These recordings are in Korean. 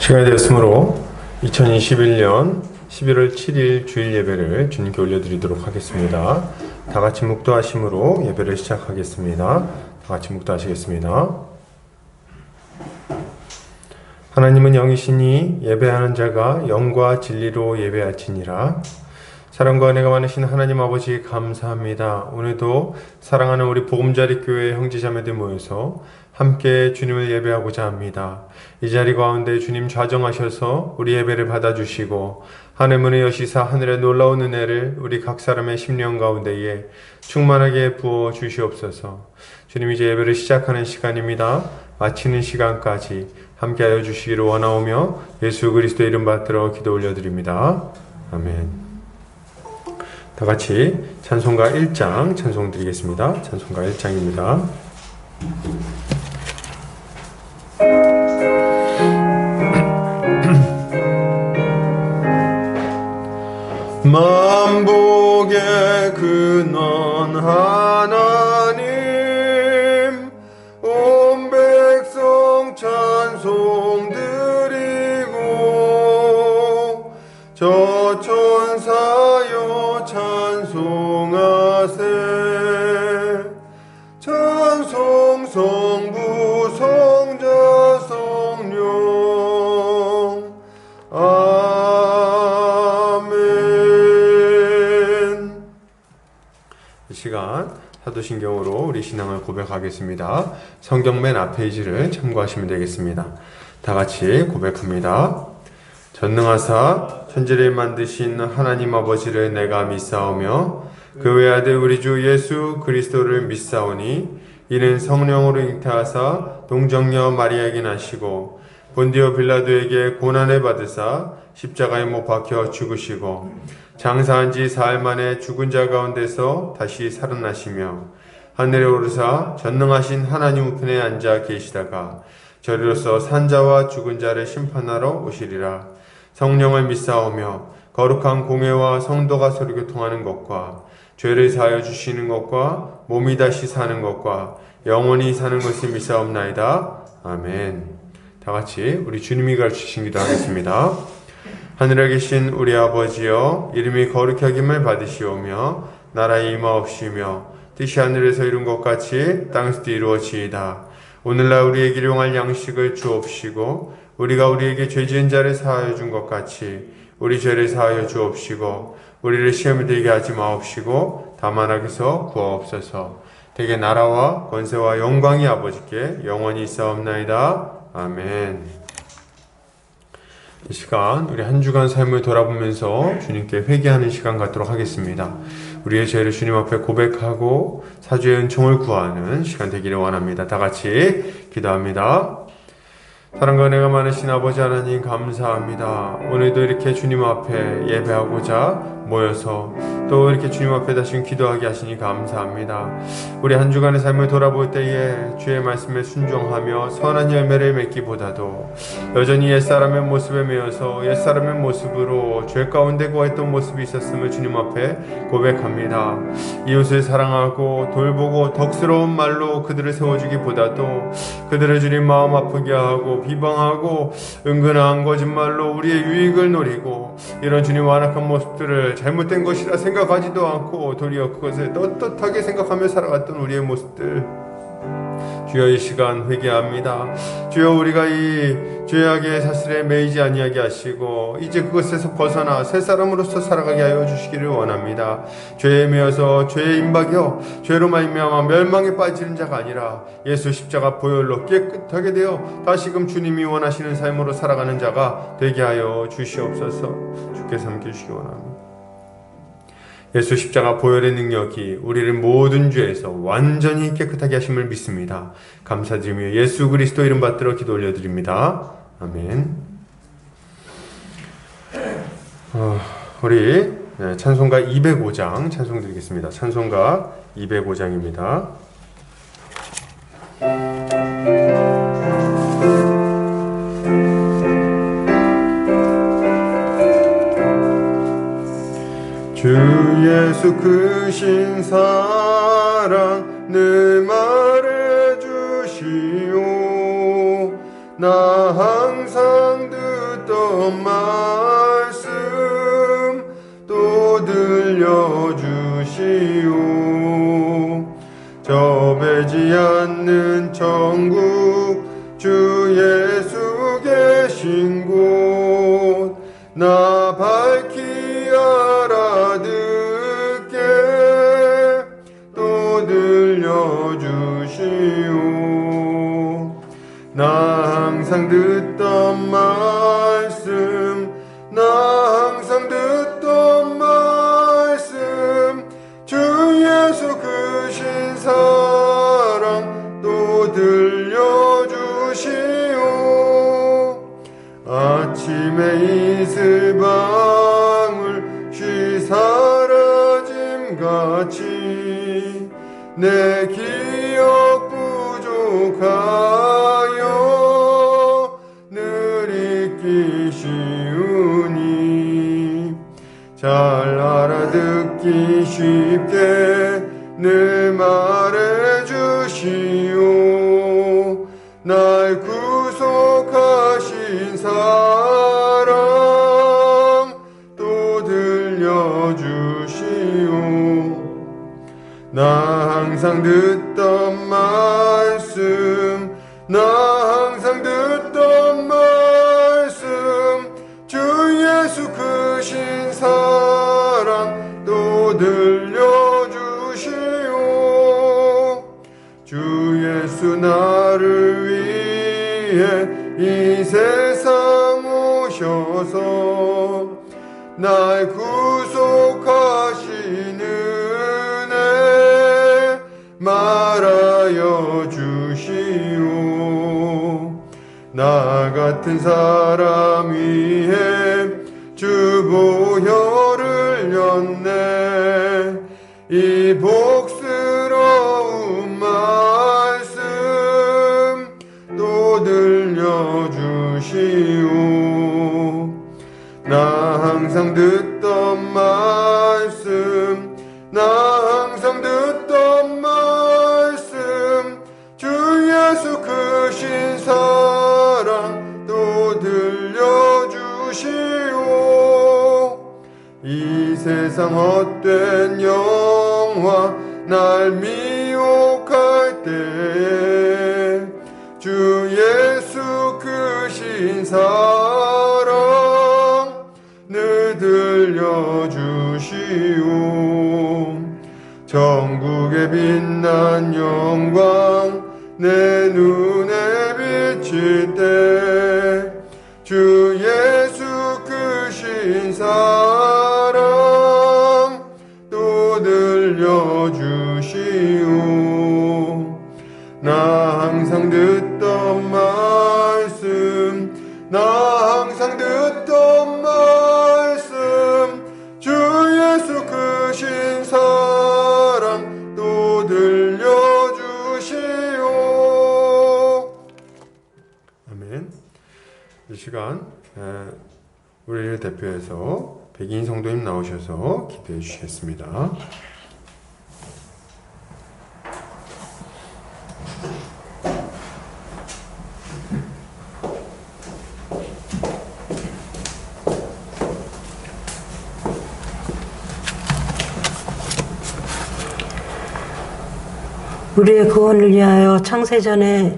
시간이 되었으므로 2021년 11월 7일 주일 예배를 주님께 올려드리도록 하겠습니다. 다 같이 묵도하심으로 예배를 시작하겠습니다. 다 같이 묵도하시겠습니다. 하나님은 영이시니 예배하는 자가 영과 진리로 예배할지니라. 사랑과 은혜가 많으신 하나님 아버지 감사합니다. 오늘도 사랑하는 우리 보금자리 교회 형제자매들 모여서 함께 주님을 예배하고자 합니다. 이 자리 가운데 주님 좌정하셔서 우리 예배를 받아주시고 하늘 문을 여시사 하늘의 놀라운 은혜를 우리 각 사람의 심령 가운데에 충만하게 부어 주시옵소서. 주님, 이제 예배를 시작하는 시간입니다. 마치는 시간까지 함께하여 주시기를 원하오며 예수 그리스도의 이름 받들어 기도 올려드립니다. 아멘. 다 같이 찬송가 1장 찬송 드리겠습니다. 찬송가 1장입니다. 만복의 근원 하나님, 온 백성 찬송 드리고 저 천사여 찬송하세. 찬송 성부 성자 성령 아멘. 이 시간 사도신경으로 우리 신앙을 고백하겠습니다. 성경 맨 앞 페이지를 참고하시면 되겠습니다. 다 같이 고백합니다. 전능하사 천지를 만드신 하나님 아버지를 내가 믿사오며 그 외아들 우리 주 예수 그리스도를 믿사오니 이는 성령으로 잉태하사 동정녀 마리아에게 나시고 본디오 빌라도에게 고난을 받으사 십자가에 못 박혀 죽으시고 장사한 지 사흘 만에 죽은 자 가운데서 다시 살아나시며 하늘에 오르사 전능하신 하나님 우편에 앉아 계시다가 저리로서 산자와 죽은 자를 심판하러 오시리라. 성령을 믿사오며 거룩한 공회와 성도가 서로 교통하는 것과 죄를 사하여 주시는 것과 몸이 다시 사는 것과 영원히 사는 것을 믿사옵나이다. 아멘. 다 같이 우리 주님이 가르치신 기도 하겠습니다. 하늘에 계신 우리 아버지여, 이름이 거룩히 여김을 받으시오며 나라의 임하옵시며 뜻이 하늘에서 이룬 것 같이 땅에서도 이루어지이다. 오늘날 우리에게 일용할 양식을 주옵시고 우리가 우리에게 죄 지은 자를 사하여 준 것 같이 우리 죄를 사하여 주옵시고 우리를 시험에 들게 하지 마옵시고 다만 악에서 구하옵소서. 대개 나라와 권세와 영광이 아버지께 영원히 있사옵나이다. 아멘. 이 시간 우리 한 주간 삶을 돌아보면서 주님께 회개하는 시간 갖도록 하겠습니다. 우리의 죄를 주님 앞에 고백하고 사주의 은총을 구하는 시간 되기를 원합니다. 다 같이 기도합니다. 사랑과 은혜가 많으신 아버지 하나님 감사합니다. 오늘도 이렇게 주님 앞에 예배하고자 모여서 또 이렇게 주님 앞에 다시 기도하게 하시니 감사합니다. 우리 한 주간의 삶을 돌아볼 때에 주의 말씀에 순종하며 선한 열매를 맺기보다도 여전히 옛사람의 모습에 매여서 옛사람의 모습으로 죄 가운데 거했던 모습이 있었음을 주님 앞에 고백합니다. 이웃을 사랑하고 돌보고 덕스러운 말로 그들을 세워주기보다도 그들을 주님 마음 아프게 하고 비방하고 은근한 거짓말로 우리의 유익을 노리고 이런 주님 완악한 모습들을 잘못된 것이라 생각하지도 않고 도리어 그것을 떳떳하게 생각하며 살아갔던 우리의 모습들, 주여 이 시간 회개합니다. 주여 우리가 이 죄악의 사슬에 매이지 아니하게 하시고 이제 그것에서 벗어나 새 사람으로서 살아가게 하여 주시기를 원합니다. 죄에 매여서 죄에 임박여 죄로 말미암아 멸망에 빠지는 자가 아니라 예수 십자가 보혈로 깨끗하게 되어 다시금 주님이 원하시는 삶으로 살아가는 자가 되게 하여 주시옵소서. 주께 삼겨주시기 원합니다. 예수 십자가 보혈의 능력이 우리를 모든 죄에서 완전히 깨끗하게 하심을 믿습니다. 감사드리며 예수 그리스도 이름 받들어 기도 올려드립니다. 아멘. 우리 찬송가 205장 찬송 드리겠습니다. 찬송가 205장입니다. 주 예수 크신 사랑 늘 말해주시오. 나 항상 듣던 말씀 또 들려주시오. 접해지 않는 천국 주 예수 계신 곳 나 밝히 알아듣게 또 들려주시오. 나 항상 듣던 말씀 나 항상 듣던 말씀 주 예수 크신 사랑 또 들려주시오. 아침에 이슬방울 쉬 사라짐같이 내 기억 부족하여 늘 잊기 쉬우니 잘 알아듣기 쉽게 늘 말해주시오. 날 구속하신 사랑 또 들려주시오. 나 항상 듣던 말씀 나 항상 듣던 말씀 주 예수 크신 사랑 또 들려주시오. 주 예수 나를 위해 이 세상 오셔서 날 구속하신 은혜 말하여 주시오. 나 같은 사람 위해 주 보혈을 흘렸네. 이 복스러운 말씀 또 들려주시오. 나 항상 듣던 말씀 나 항상 듣던 말씀 주 예수 크신 사랑 또 들려주시오. 이 세상 헛된 영화 날 미혹할 때에 주 예수 크신 사랑 늘 들려주시오. 천국의 빛난 영광 내 눈에 비칠 때 주 예수 크신 사랑 또 들려주시오. 나 항상 듣던 말씀 나 항상 듣던 말씀 주 예수 크신 사랑 또 들려주시오. 아멘. 이 시간 우리를 대표해서 백인 성도님 나오셔서 기도해 주시겠습니다. 우리의 구원을 위하여 창세전에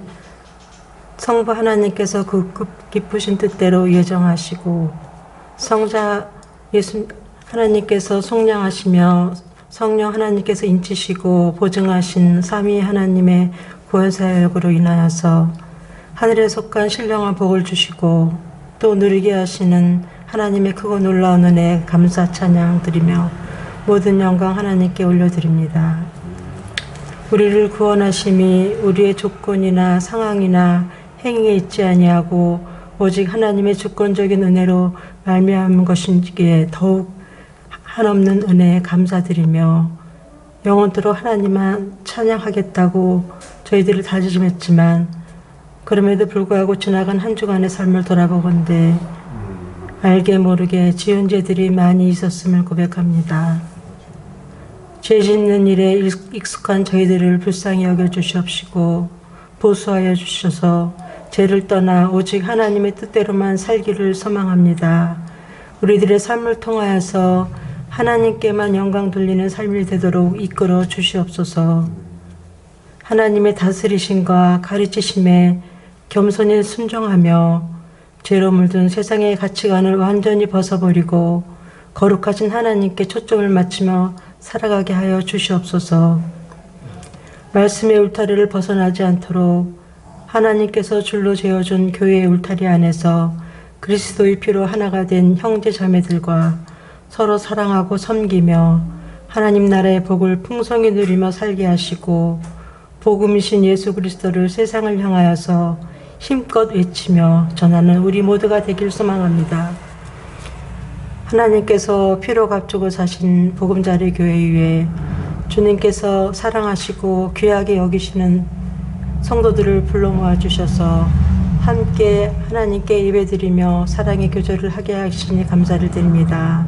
성부 하나님께서 그 기쁘신 뜻대로 예정하시고 성자 예수 하나님께서 속량하시며 성령 하나님께서 인치시고 보증하신 삼위 하나님의 구원사역으로 인하여서 하늘에 속한 신령한 복을 주시고 또 누리게 하시는 하나님의 크고 놀라운 은혜에 감사 찬양 드리며 모든 영광 하나님께 올려드립니다. 우리를 구원하심이 우리의 조건이나 상황이나 행위에 있지 아니하고 오직 하나님의 주권적인 은혜로 말미암은 것이기에 더욱 한없는 은혜에 감사드리며 영원토록 하나님만 찬양하겠다고 저희들을 다짐했지만 그럼에도 불구하고 지나간 한 주간의 삶을 돌아보건대 알게 모르게 지은 죄들이 많이 있었음을 고백합니다. 죄 짓는 일에 익숙한 저희들을 불쌍히 여겨주시옵시고 보수하여 주셔서 죄를 떠나 오직 하나님의 뜻대로만 살기를 소망합니다. 우리들의 삶을 통하여서 하나님께만 영광 돌리는 삶이 되도록 이끌어 주시옵소서. 하나님의 다스리심과 가르치심에 겸손히 순종하며 죄로 물든 세상의 가치관을 완전히 벗어버리고 거룩하신 하나님께 초점을 맞추며 살아가게 하여 주시옵소서. 말씀의 울타리를 벗어나지 않도록 하나님께서 줄로 재어준 교회의 울타리 안에서 그리스도의 피로 하나가 된 형제 자매들과 서로 사랑하고 섬기며 하나님 나라의 복을 풍성히 누리며 살게 하시고 복음이신 예수 그리스도를 세상을 향하여서 힘껏 외치며 전하는 우리 모두가 되길 소망합니다. 하나님께서 피로 값주고 사신 보금자리 교회 위에 주님께서 사랑하시고 귀하게 여기시는 성도들을 불러 모아 주셔서 함께 하나님께 예배드리며 사랑의 교제를 하게 하시니 감사를 드립니다.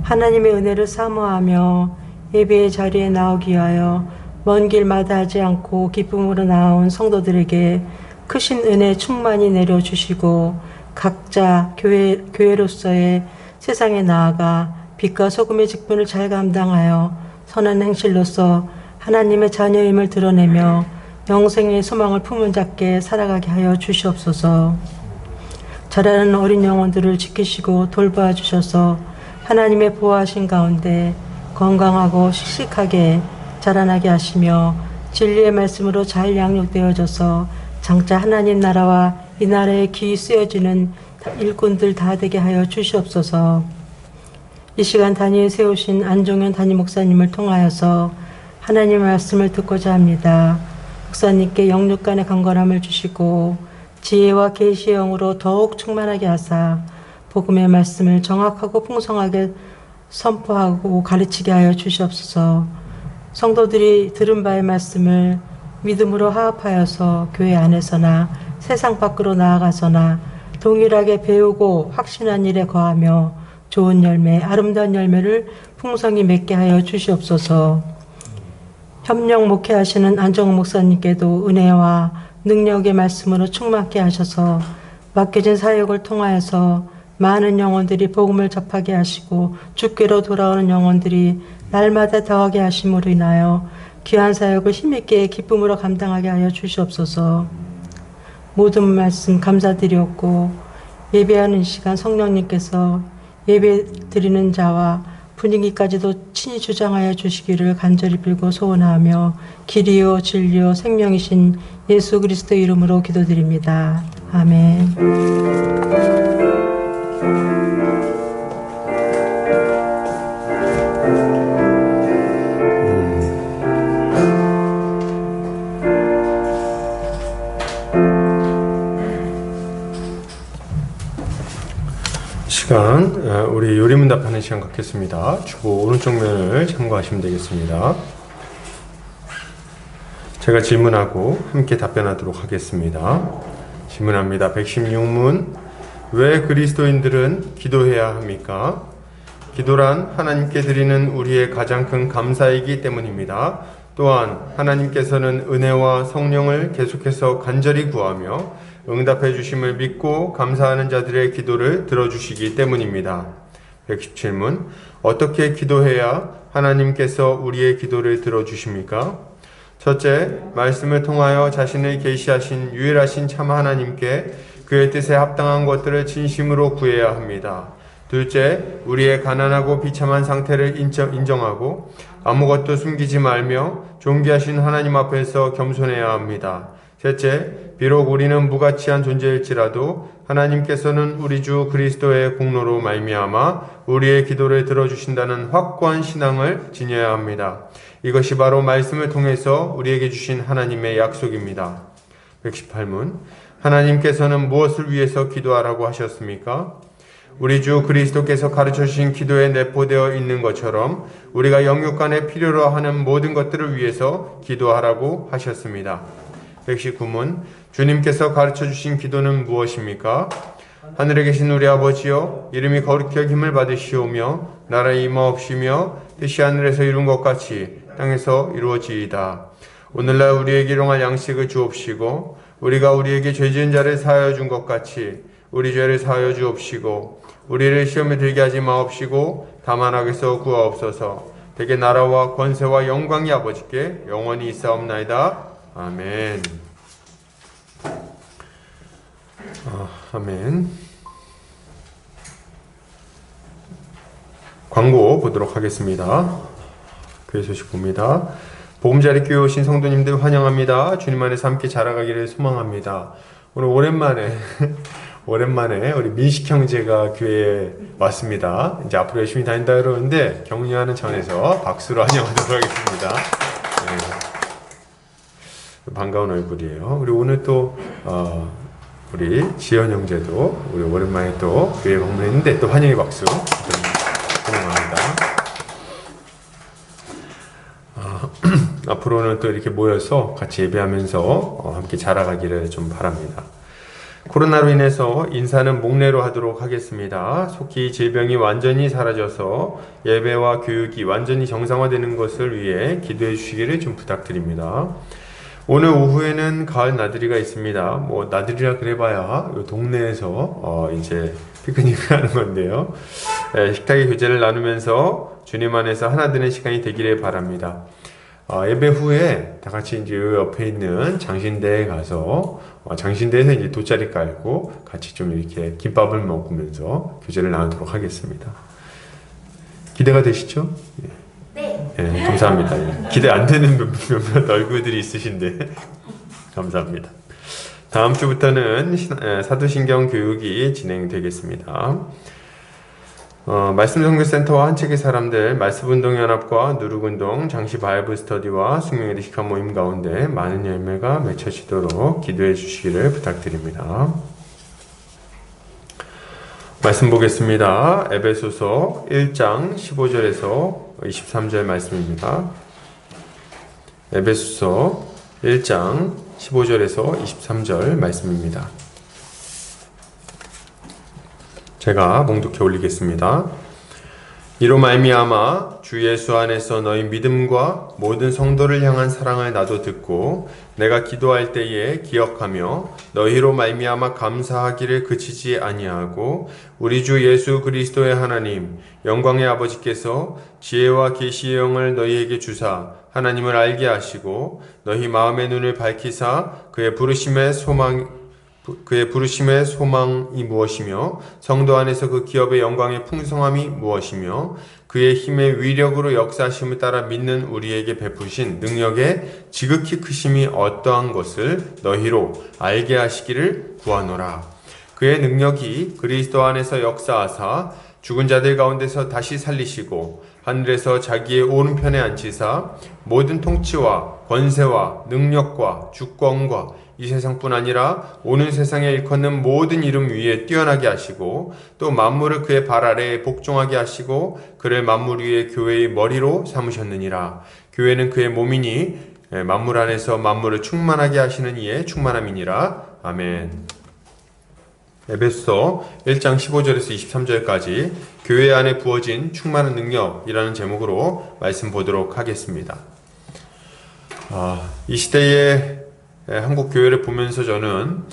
하나님의 은혜를 사모하며 예배의 자리에 나오기 위하여 먼 길 마다하지 않고 기쁨으로 나온 성도들에게 크신 은혜 충만히 내려주시고 각자 교회로서의 세상에 나아가 빛과 소금의 직분을 잘 감당하여 선한 행실로서 하나님의 자녀임을 드러내며 영생의 소망을 품은 자께 살아가게 하여 주시옵소서. 자라는 어린 영혼들을 지키시고 돌보아 주셔서 하나님의 보호하신 가운데 건강하고 씩씩하게 자라나게 하시며 진리의 말씀으로 잘 양육되어져서 장차 하나님 나라와 이 나라에 기이 쓰여지는 일꾼들 다 되게 하여 주시옵소서. 이 시간 단위에 세우신 안종현 담임 목사님을 통하여서 하나님의 말씀을 듣고자 합니다. 목사님께 영육간의 강건함을 주시고 지혜와 계시의 영으로 더욱 충만하게 하사 복음의 말씀을 정확하고 풍성하게 선포하고 가르치게 하여 주시옵소서. 성도들이 들은 바의 말씀을 믿음으로 화합하여서 교회 안에서나 세상 밖으로 나아가서나 동일하게 배우고 확신한 일에 거하며 좋은 열매, 아름다운 열매를 풍성히 맺게 하여 주시옵소서. 협력 목회하시는 안정호 목사님께도 은혜와 능력의 말씀으로 충만케 하셔서 맡겨진 사역을 통하여서 많은 영혼들이 복음을 접하게 하시고 주께로 돌아오는 영혼들이 날마다 더하게 하심으로 인하여 귀한 사역을 힘있게 기쁨으로 감당하게 하여 주시옵소서. 모든 말씀 감사드리옵고 예배하는 시간 성령님께서 예배 드리는 자와 분위기까지도 친히 주장하여 주시기를 간절히 빌고 소원하며 길이요 진리요 생명이신 예수 그리스도의 이름으로 기도드립니다. 아멘. 시간 우리 요리문답하는 시간 갖겠습니다. 주보 오른쪽 면을 참고하시면 되겠습니다. 제가 질문하고 함께 답변하도록 하겠습니다. 질문합니다. 116문 왜 그리스도인들은 기도해야 합니까? 기도란 하나님께 드리는 우리의 가장 큰 감사이기 때문입니다. 또한 하나님께서는 은혜와 성령을 계속해서 간절히 구하며 응답해 주심을 믿고 감사하는 자들의 기도를 들어주시기 때문입니다. 117문 어떻게 기도해야 하나님께서 우리의 기도를 들어주십니까? 첫째, 말씀을 통하여 자신을 계시하신 유일하신 참 하나님께 그의 뜻에 합당한 것들을 진심으로 구해야 합니다. 둘째, 우리의 가난하고 비참한 상태를 인정하고 아무것도 숨기지 말며 존귀하신 하나님 앞에서 겸손해야 합니다. 셋째, 비록 우리는 무가치한 존재일지라도 하나님께서는 우리 주 그리스도의 공로로 말미암아 우리의 기도를 들어주신다는 확고한 신앙을 지녀야 합니다. 이것이 바로 말씀을 통해서 우리에게 주신 하나님의 약속입니다. 118문 하나님께서는 무엇을 위해서 기도하라고 하셨습니까? 우리 주 그리스도께서 가르쳐주신 기도에 내포되어 있는 것처럼 우리가 영육간에 필요로 하는 모든 것들을 위해서 기도하라고 하셨습니다. 119문 주님께서 가르쳐주신 기도는 무엇입니까? 하늘에 계신 우리 아버지여 이름이 거룩히 여김을 받으시오며 나라의 임하옵시며 뜻이 하늘에서 이룬 것 같이 땅에서 이루어지이다. 오늘날 우리에게 일용할 양식을 주옵시고 우리가 우리에게 죄 지은 자를 사하여 준 것 같이 우리 죄를 사하여 주옵시고 우리를 시험에 들게 하지 마옵시고 다만 악에서 구하옵소서. 대개 나라와 권세와 영광이 아버지께 영원히 있사옵나이다. 아멘. 아멘. 광고 보도록 하겠습니다. 교회 소식 봅니다. 복음자리 교회 오신 성도님들 환영합니다. 주님 안에서 함께 자라가기를 소망합니다. 오늘 오랜만에 우리 민식 형제가 교회에 왔습니다. 이제 앞으로 열심히 다닌다 그러는데 격려하는 전에서 박수로 환영하도록 하겠습니다. 네. 반가운 얼굴이에요. 우리 오늘 또 우리 지연 형제도 우리 오랜만에 또 교회 방문했는데 또 환영의 박수 환영합니다. 앞으로는 또 이렇게 모여서 같이 예배하면서 함께 자라가기를 좀 바랍니다. 코로나로 인해서 인사는 목례로 하도록 하겠습니다. 속히 질병이 완전히 사라져서 예배와 교육이 완전히 정상화되는 것을 위해 기도해 주시기를 좀 부탁드립니다. 오늘 오후에는 가을 나들이가 있습니다. 뭐 나들이라 그래봐야 이 동네에서 이제 피크닉을 하는 건데요. 식탁의 교제를 나누면서 주님 안에서 하나 되는 시간이 되기를 바랍니다. 예배 후에 다 같이 이제 옆에 있는 장신대에 가서 장신대에서 이제 돗자리 깔고 같이 좀 이렇게 김밥을 먹으면서 교제를 나누도록 하겠습니다. 기대가 되시죠? 네. 네, 감사합니다. 기대 안 되는 몇몇 얼굴들이 있으신데 감사합니다. 다음 주부터는 사도신경 교육이 진행되겠습니다. 말씀선교센터와 한책의 사람들, 말씀운동연합과 누룩운동, 장시 바이블 스터디와 숙명의 리식한 모임 가운데 많은 열매가 맺혀지도록 기도해 주시기를 부탁드립니다. 말씀 보겠습니다. 에베소서 1장 15절에서 23절 말씀입니다. 에베소서 1장 15절에서 23절 말씀입니다. 제가 봉독해 올리겠습니다. 이로 말미암아 주 예수 안에서 너희 믿음과 모든 성도를 향한 사랑을 나도 듣고 내가 기도할 때에 기억하며 너희로 말미암아 감사하기를 그치지 아니하고 우리 주 예수 그리스도의 하나님 영광의 아버지께서 지혜와 계시의 영을 너희에게 주사 하나님을 알게 하시고 너희 마음의 눈을 밝히사 그의 부르심의 소망이 무엇이며 성도 안에서 그 기업의 영광의 풍성함이 무엇이며 그의 힘의 위력으로 역사하심을 따라 믿는 우리에게 베푸신 능력의 지극히 크심이 어떠한 것을 너희로 알게 하시기를 구하노라. 그의 능력이 그리스도 안에서 역사하사 죽은 자들 가운데서 다시 살리시고 하늘에서 자기의 오른편에 앉히사 모든 통치와 권세와 능력과 주권과 이 세상뿐 아니라 오는 세상에 일컫는 모든 이름 위에 뛰어나게 하시고 또 만물을 그의 발 아래에 복종하게 하시고 그를 만물 위에 교회의 머리로 삼으셨느니라. 교회는 그의 몸이니 만물 안에서 만물을 충만하게 하시는 이의 충만함이니라. 아멘. 에베소서 1장 15절에서 23절까지 교회 안에 부어진 충만한 능력이라는 제목으로 말씀 보도록 하겠습니다. 이 시대에 한국 교회를 보면서 저는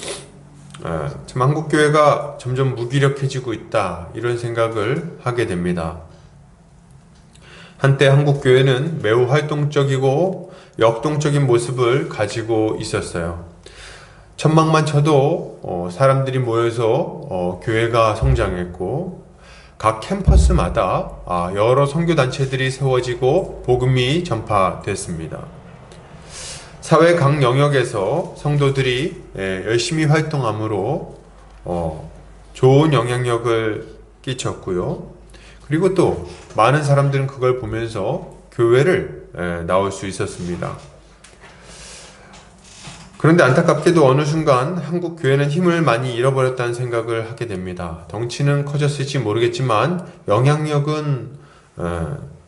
참 한국 교회가 점점 무기력해지고 있다 이런 생각을 하게 됩니다. 한때 한국 교회는 매우 활동적이고 역동적인 모습을 가지고 있었어요. 천막만 쳐도 사람들이 모여서 교회가 성장했고 각 캠퍼스마다 여러 선교단체들이 세워지고 복음이 전파됐습니다. 사회 각 영역에서 성도들이 열심히 활동함으로 좋은 영향력을 끼쳤고요. 그리고 또 많은 사람들은 그걸 보면서 교회를 나올 수 있었습니다. 그런데 안타깝게도 어느 순간 한국 교회는 힘을 많이 잃어버렸다는 생각을 하게 됩니다. 덩치는 커졌을지 모르겠지만 영향력은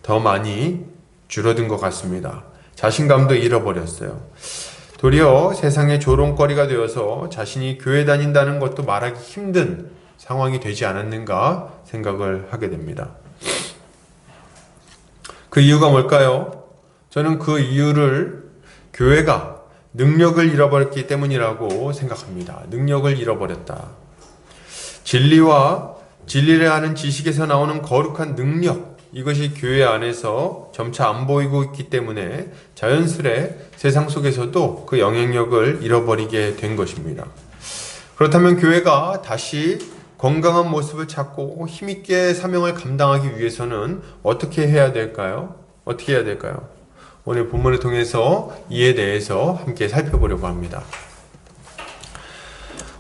더 많이 줄어든 것 같습니다. 자신감도 잃어버렸어요. 도리어 세상의 조롱거리가 되어서 자신이 교회 다닌다는 것도 말하기 힘든 상황이 되지 않았는가 생각을 하게 됩니다. 그 이유가 뭘까요? 저는 그 이유를 교회가 능력을 잃어버렸기 때문이라고 생각합니다. 능력을 잃어버렸다. 진리를 아는 지식에서 나오는 거룩한 능력, 이것이 교회 안에서 점차 안 보이고 있기 때문에 자연스레 세상 속에서도 그 영향력을 잃어버리게 된 것입니다. 그렇다면 교회가 다시 건강한 모습을 찾고 힘있게 사명을 감당하기 위해서는 어떻게 해야 될까요? 어떻게 해야 될까요? 오늘 본문을 통해서 이에 대해서 함께 살펴보려고 합니다.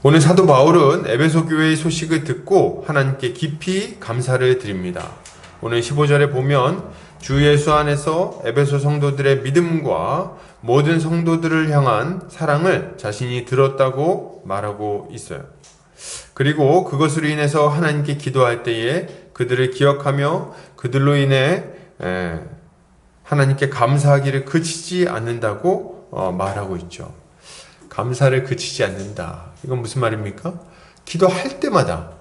오늘 사도 바울은 에베소 교회의 소식을 듣고 하나님께 깊이 감사를 드립니다. 오늘 15절에 보면 주 예수 안에서 에베소 성도들의 믿음과 모든 성도들을 향한 사랑을 자신이 들었다고 말하고 있어요. 그리고 그것으로 인해서 하나님께 기도할 때에 그들을 기억하며 그들로 인해 하나님께 감사하기를 그치지 않는다고 말하고 있죠. 감사를 그치지 않는다. 이건 무슨 말입니까? 기도할 때마다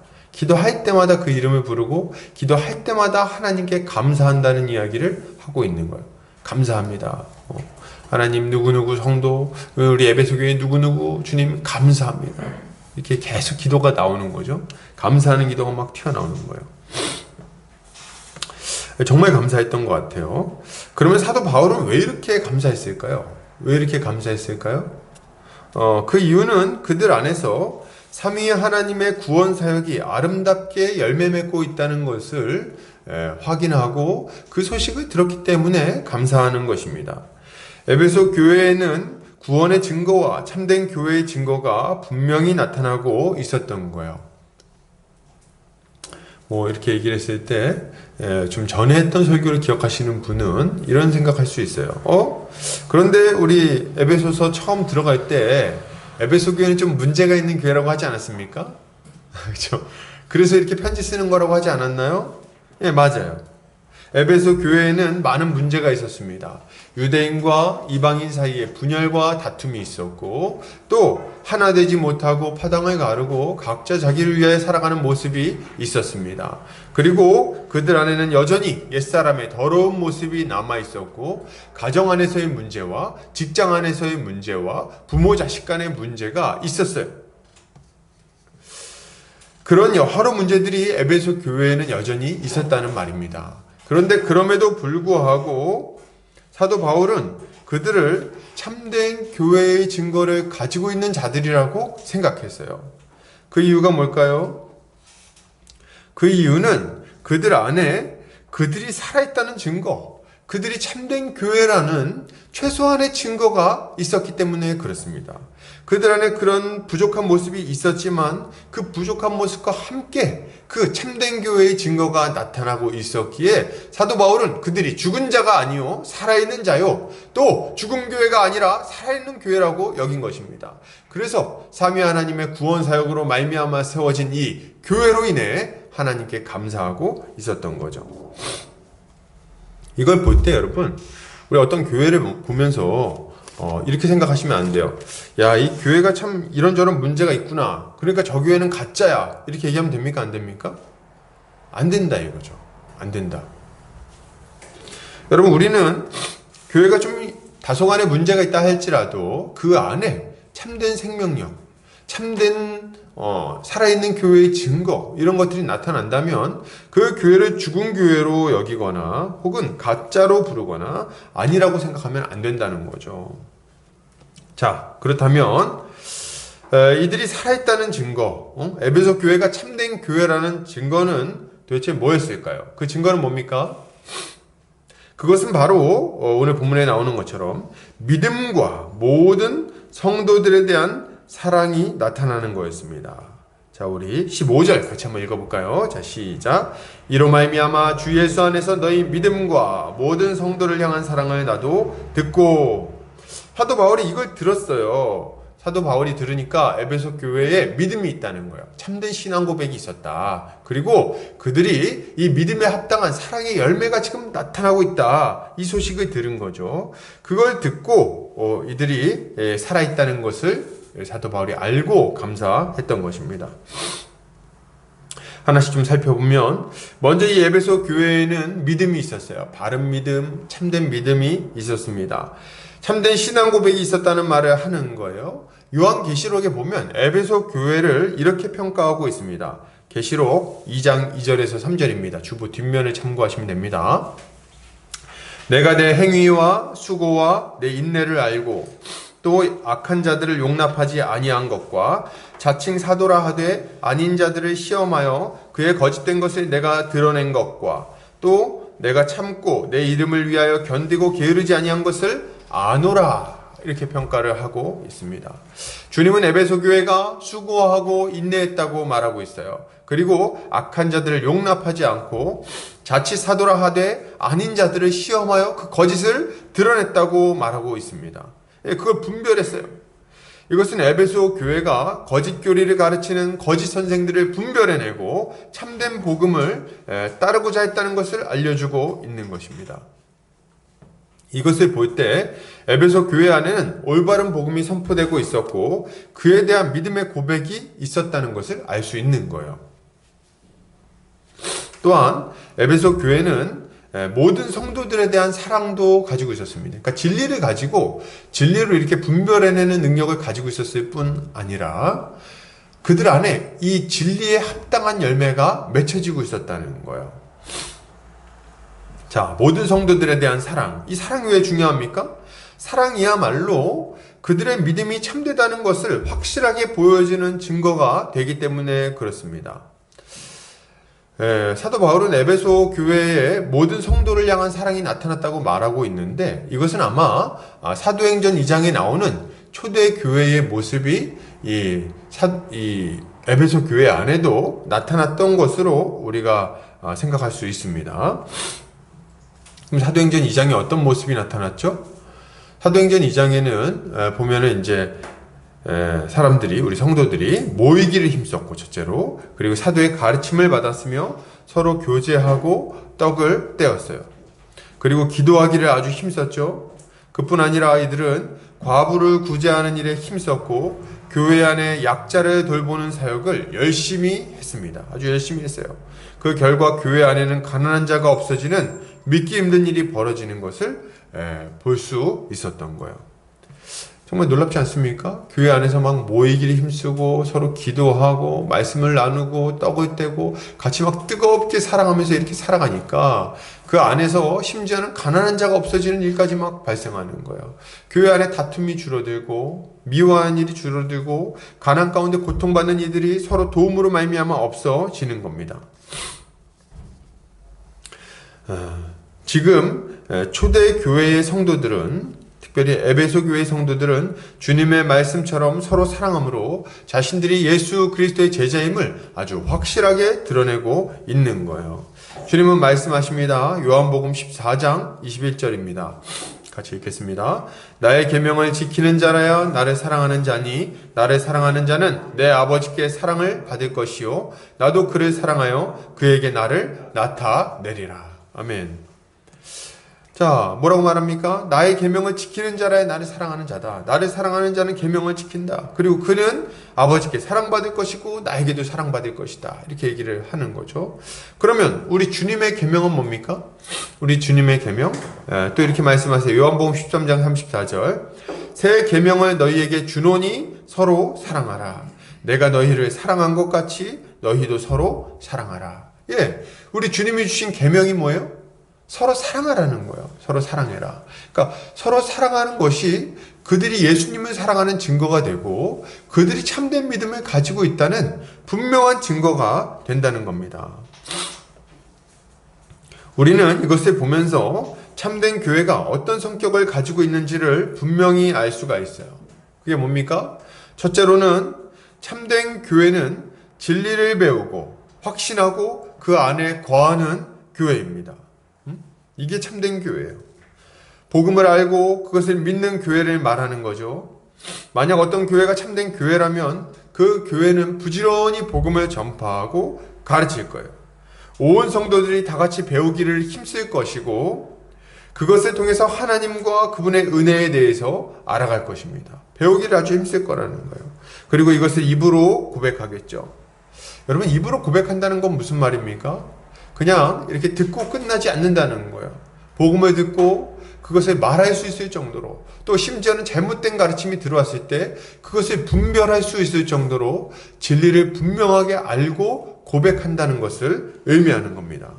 그 이름을 부르고 기도할 때마다 하나님께 감사한다는 이야기를 하고 있는 거예요. 감사합니다. 하나님 누구누구 성도, 우리 에베소 교회 누구누구 주님 감사합니다. 이렇게 계속 기도가 나오는 거죠. 감사하는 기도가 막 튀어나오는 거예요. 정말 감사했던 것 같아요. 그러면 사도 바울은 왜 이렇게 감사했을까요? 그 이유는 그들 안에서 삼위 하나님의 구원 사역이 아름답게 열매 맺고 있다는 것을 확인하고 그 소식을 들었기 때문에 감사하는 것입니다. 에베소 교회에는 구원의 증거와 참된 교회의 증거가 분명히 나타나고 있었던 거예요. 이렇게 얘기를 했을 때 좀 전에 했던 설교를 기억하시는 분은 이런 생각할 수 있어요. 그런데 우리 에베소서 처음 들어갈 때 에베소 교회는 좀 문제가 있는 교회라고 하지 않았습니까? 그렇죠? 그래서 이렇게 편지 쓰는 거라고 하지 않았나요? 예, 맞아요. 에베소 교회에는 많은 문제가 있었습니다. 유대인과 이방인 사이에 분열과 다툼이 있었고, 또 하나 되지 못하고 파당을 가르고 각자 자기를 위해 살아가는 모습이 있었습니다. 그리고 그들 안에는 여전히 옛사람의 더러운 모습이 남아 있었고, 가정 안에서의 문제와 직장 안에서의 문제와 부모 자식 간의 문제가 있었어요. 그런 여러 문제들이 에베소 교회에는 여전히 있었다는 말입니다. 그런데 그럼에도 불구하고 사도 바울은 그들을 참된 교회의 증거를 가지고 있는 자들이라고 생각했어요. 그 이유가 뭘까요? 그 이유는 그들 안에 그들이 살아있다는 증거, 그들이 참된 교회라는 최소한의 증거가 있었기 때문에 그렇습니다. 그들 안에 그런 부족한 모습이 있었지만 그 부족한 모습과 함께 그 참된 교회의 증거가 나타나고 있었기에 사도 바울은 그들이 죽은 자가 아니요 살아있는 자요 또 죽은 교회가 아니라 살아있는 교회라고 여긴 것입니다. 그래서 삼위 하나님의 구원 사역으로 말미암아 세워진 이 교회로 인해 하나님께 감사하고 있었던 거죠. 이걸 볼 때 여러분, 우리 어떤 교회를 보면서 이렇게 생각하시면 안 돼요. 야, 이 교회가 참 이런저런 문제가 있구나. 그러니까 저 교회는 가짜야. 이렇게 얘기하면 됩니까? 안 됩니까? 안 된다 이거죠. 안 된다. 여러분, 우리는 교회가 좀 다소간의 문제가 있다 할지라도 그 안에 참된 생명력, 참된 살아있는 교회의 증거, 이런 것들이 나타난다면 그 교회를 죽은 교회로 여기거나 혹은 가짜로 부르거나 아니라고 생각하면 안 된다는 거죠. 자, 그렇다면 이들이 살아있다는 증거, 에베소 교회가 참된 교회라는 증거는 도대체 뭐였을까요? 그 증거는 뭡니까? 그것은 바로 오늘 본문에 나오는 것처럼 믿음과 모든 성도들에 대한 사랑이 나타나는 거였습니다. 자, 우리 15절 같이 한번 읽어볼까요? 자, 시작. 이로 말미암아 주 예수 안에서 너희 믿음과 모든 성도를 향한 사랑을 나도 듣고. 사도 바울이 이걸 들었어요. 사도 바울이 들으니까 에베소 교회에 믿음이 있다는 거예요. 참된 신앙 고백이 있었다. 그리고 그들이 이 믿음에 합당한 사랑의 열매가 지금 나타나고 있다. 이 소식을 들은 거죠. 그걸 듣고 이들이 살아있다는 것을 사도 바울이 알고 감사했던 것입니다. 하나씩 좀 살펴보면 먼저 이 에베소 교회에는 믿음이 있었어요. 바른 믿음, 참된 믿음이 있었습니다. 참된 신앙 고백이 있었다는 말을 하는 거예요. 요한계시록에 보면 에베소 교회를 이렇게 평가하고 있습니다. 계시록 2장 2절에서 3절입니다. 주보 뒷면을 참고하시면 됩니다. 내가 내 행위와 수고와 내 인내를 알고 또 악한 자들을 용납하지 아니한 것과 자칭 사도라 하되 아닌 자들을 시험하여 그의 거짓된 것을 내가 드러낸 것과 또 내가 참고 내 이름을 위하여 견디고 게으르지 아니한 것을 아노라, 이렇게 평가를 하고 있습니다. 주님은 에베소 교회가 수고하고 인내했다고 말하고 있어요. 그리고 악한 자들을 용납하지 않고 자칫 사도라 하되 아닌 자들을 시험하여 그 거짓을 드러냈다고 말하고 있습니다. 그걸 분별했어요. 이것은 에베소 교회가 거짓 교리를 가르치는 거짓 선생들을 분별해내고 참된 복음을 따르고자 했다는 것을 알려주고 있는 것입니다. 이것을 볼 때 에베소 교회 안에는 올바른 복음이 선포되고 있었고 그에 대한 믿음의 고백이 있었다는 것을 알 수 있는 거예요. 또한 에베소 교회는 모든 성도들에 대한 사랑도 가지고 있었습니다. 그러니까 진리를 가지고 진리로 이렇게 분별해내는 능력을 가지고 있었을 뿐 아니라 그들 안에 이 진리에 합당한 열매가 맺혀지고 있었다는 거예요. 자, 모든 성도들에 대한 사랑. 이 사랑이 왜 중요합니까? 사랑이야말로 그들의 믿음이 참되다는 것을 확실하게 보여주는 증거가 되기 때문에 그렇습니다. 사도 바울은 에베소 교회의 모든 성도를 향한 사랑이 나타났다고 말하고 있는데 이것은 아마 사도행전 2장에 나오는 초대 교회의 모습이 이 에베소 교회 안에도 나타났던 것으로 우리가 생각할 수 있습니다. 그럼 사도행전 2장에 어떤 모습이 나타났죠? 사도행전 2장에는 보면은 이제 사람들이, 우리 성도들이 모이기를 힘썼고, 첫째로, 그리고 사도의 가르침을 받았으며 서로 교제하고 떡을 떼었어요. 그리고 기도하기를 아주 힘썼죠. 그뿐 아니라 이들은 과부를 구제하는 일에 힘썼고 교회 안에 약자를 돌보는 사역을 열심히 했습니다. 아주 열심히 했어요. 그 결과 교회 안에는 가난한 자가 없어지는 믿기 힘든 일이 벌어지는 것을 볼 수 있었던 거예요. 정말 놀랍지 않습니까? 교회 안에서 막 모이기를 힘쓰고 서로 기도하고 말씀을 나누고 떡을 떼고 같이 막 뜨겁게 사랑하면서 이렇게 살아가니까 그 안에서 심지어는 가난한 자가 없어지는 일까지 막 발생하는 거예요. 교회 안에 다툼이 줄어들고 미워하는 일이 줄어들고 가난 가운데 고통받는 이들이 서로 도움으로 말미암아 없어지는 겁니다. 지금 초대 교회의 성도들은, 특별히 에베소 교회의 성도들은 주님의 말씀처럼 서로 사랑함으로 자신들이 예수 그리스도의 제자임을 아주 확실하게 드러내고 있는 거예요. 주님은 말씀하십니다. 요한복음 14장 21절입니다. 같이 읽겠습니다. 나의 계명을 지키는 자라야 나를 사랑하는 자니 나를 사랑하는 자는 내 아버지께 사랑을 받을 것이요 나도 그를 사랑하여 그에게 나를 나타내리라. 아멘. 자, 뭐라고 말합니까? 나의 계명을 지키는 자라야 나를 사랑하는 자다. 나를 사랑하는 자는 계명을 지킨다. 그리고 그는 아버지께 사랑받을 것이고 나에게도 사랑받을 것이다. 이렇게 얘기를 하는 거죠. 그러면 우리 주님의 계명은 뭡니까? 우리 주님의 계명, 또 이렇게 말씀하세요. 요한복음 13장 34절. 새 계명을 너희에게 주노니 서로 사랑하라. 내가 너희를 사랑한 것 같이 너희도 서로 사랑하라. 예, 우리 주님이 주신 계명이 뭐예요? 서로 사랑하라는 거예요. 서로 사랑해라. 그러니까 서로 사랑하는 것이 그들이 예수님을 사랑하는 증거가 되고 그들이 참된 믿음을 가지고 있다는 분명한 증거가 된다는 겁니다. 우리는 이것을 보면서 참된 교회가 어떤 성격을 가지고 있는지를 분명히 알 수가 있어요. 그게 뭡니까? 첫째로는 참된 교회는 진리를 배우고 확신하고 그 안에 거하는 교회입니다. 이게 참된 교회예요. 복음을 알고 그것을 믿는 교회를 말하는 거죠. 만약 어떤 교회가 참된 교회라면 그 교회는 부지런히 복음을 전파하고 가르칠 거예요. 온 성도들이 다 같이 배우기를 힘쓸 것이고 그것을 통해서 하나님과 그분의 은혜에 대해서 알아갈 것입니다. 배우기를 아주 힘쓸 거라는 거예요. 그리고 이것을 입으로 고백하겠죠. 여러분, 입으로 고백한다는 건 무슨 말입니까? 그냥 이렇게 듣고 끝나지 않는다는 거예요. 복음을 듣고 그것을 말할 수 있을 정도로, 또 심지어는 잘못된 가르침이 들어왔을 때 그것을 분별할 수 있을 정도로 진리를 분명하게 알고 고백한다는 것을 의미하는 겁니다.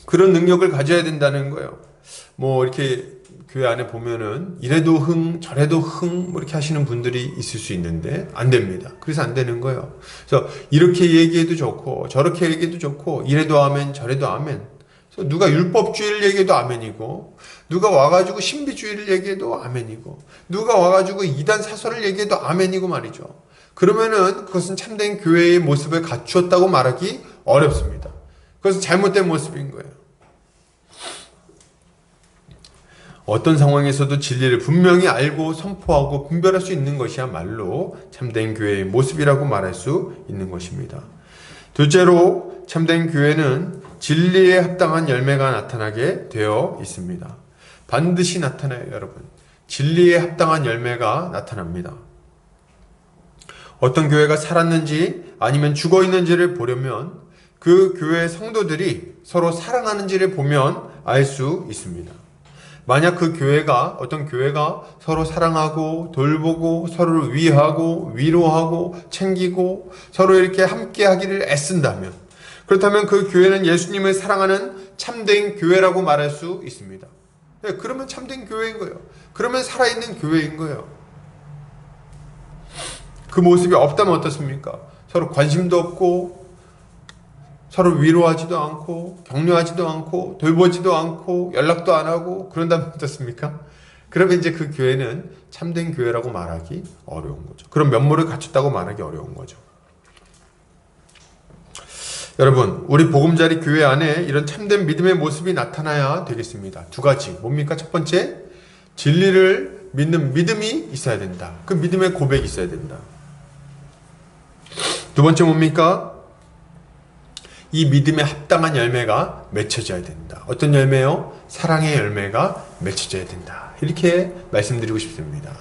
그런 능력을 가져야 된다는 거예요. 뭐 이렇게 교회 안에 보면은 이래도 흥 저래도 흥 뭐 이렇게 하시는 분들이 있을 수 있는데 안 됩니다. 그래서 안 되는 거예요. 그래서 이렇게 얘기해도 좋고 저렇게 얘기해도 좋고 이래도 아멘 저래도 아멘. 그래서 누가 율법주의를 얘기해도 아멘이고, 누가 와가지고 신비주의를 얘기해도 아멘이고, 누가 와가지고 이단 사설을 얘기해도 아멘이고 말이죠. 그러면은 그것은 참된 교회의 모습을 갖추었다고 말하기 어렵습니다. 그것은 잘못된 모습인 거예요. 어떤 상황에서도 진리를 분명히 알고 선포하고 분별할 수 있는 것이야말로 참된 교회의 모습이라고 말할 수 있는 것입니다. 둘째로 참된 교회는 진리에 합당한 열매가 나타나게 되어 있습니다. 반드시 나타나요, 여러분. 진리에 합당한 열매가 나타납니다. 어떤 교회가 살았는지 아니면 죽어 있는지를 보려면 그 교회 성도들이 서로 사랑하는지를 보면 알 수 있습니다. 만약 그 교회가, 어떤 교회가 서로 사랑하고 돌보고 서로를 위하고 위로하고 챙기고 서로 이렇게 함께 하기를 애쓴다면, 그렇다면 그 교회는 예수님을 사랑하는 참된 교회라고 말할 수 있습니다. 네, 그러면 참된 교회인 거예요. 그러면 살아있는 교회인 거예요. 그 모습이 없다면 어떻습니까? 서로 관심도 없고 서로 위로하지도 않고 격려하지도 않고 돌보지도 않고 연락도 안 하고 그런다면 어떻습니까? 그러면 이제 그 교회는 참된 교회라고 말하기 어려운 거죠. 그런 면모를 갖췄다고 말하기 어려운 거죠. 여러분, 우리 보금자리 교회 안에 이런 참된 믿음의 모습이 나타나야 되겠습니다. 두 가지. 뭡니까? 첫 번째, 진리를 믿는 믿음이 있어야 된다. 그 믿음의 고백이 있어야 된다. 두 번째 뭡니까? 이 믿음에 합당한 열매가 맺혀져야 된다. 어떤 열매요? 사랑의 열매가 맺혀져야 된다. 이렇게 말씀드리고 싶습니다.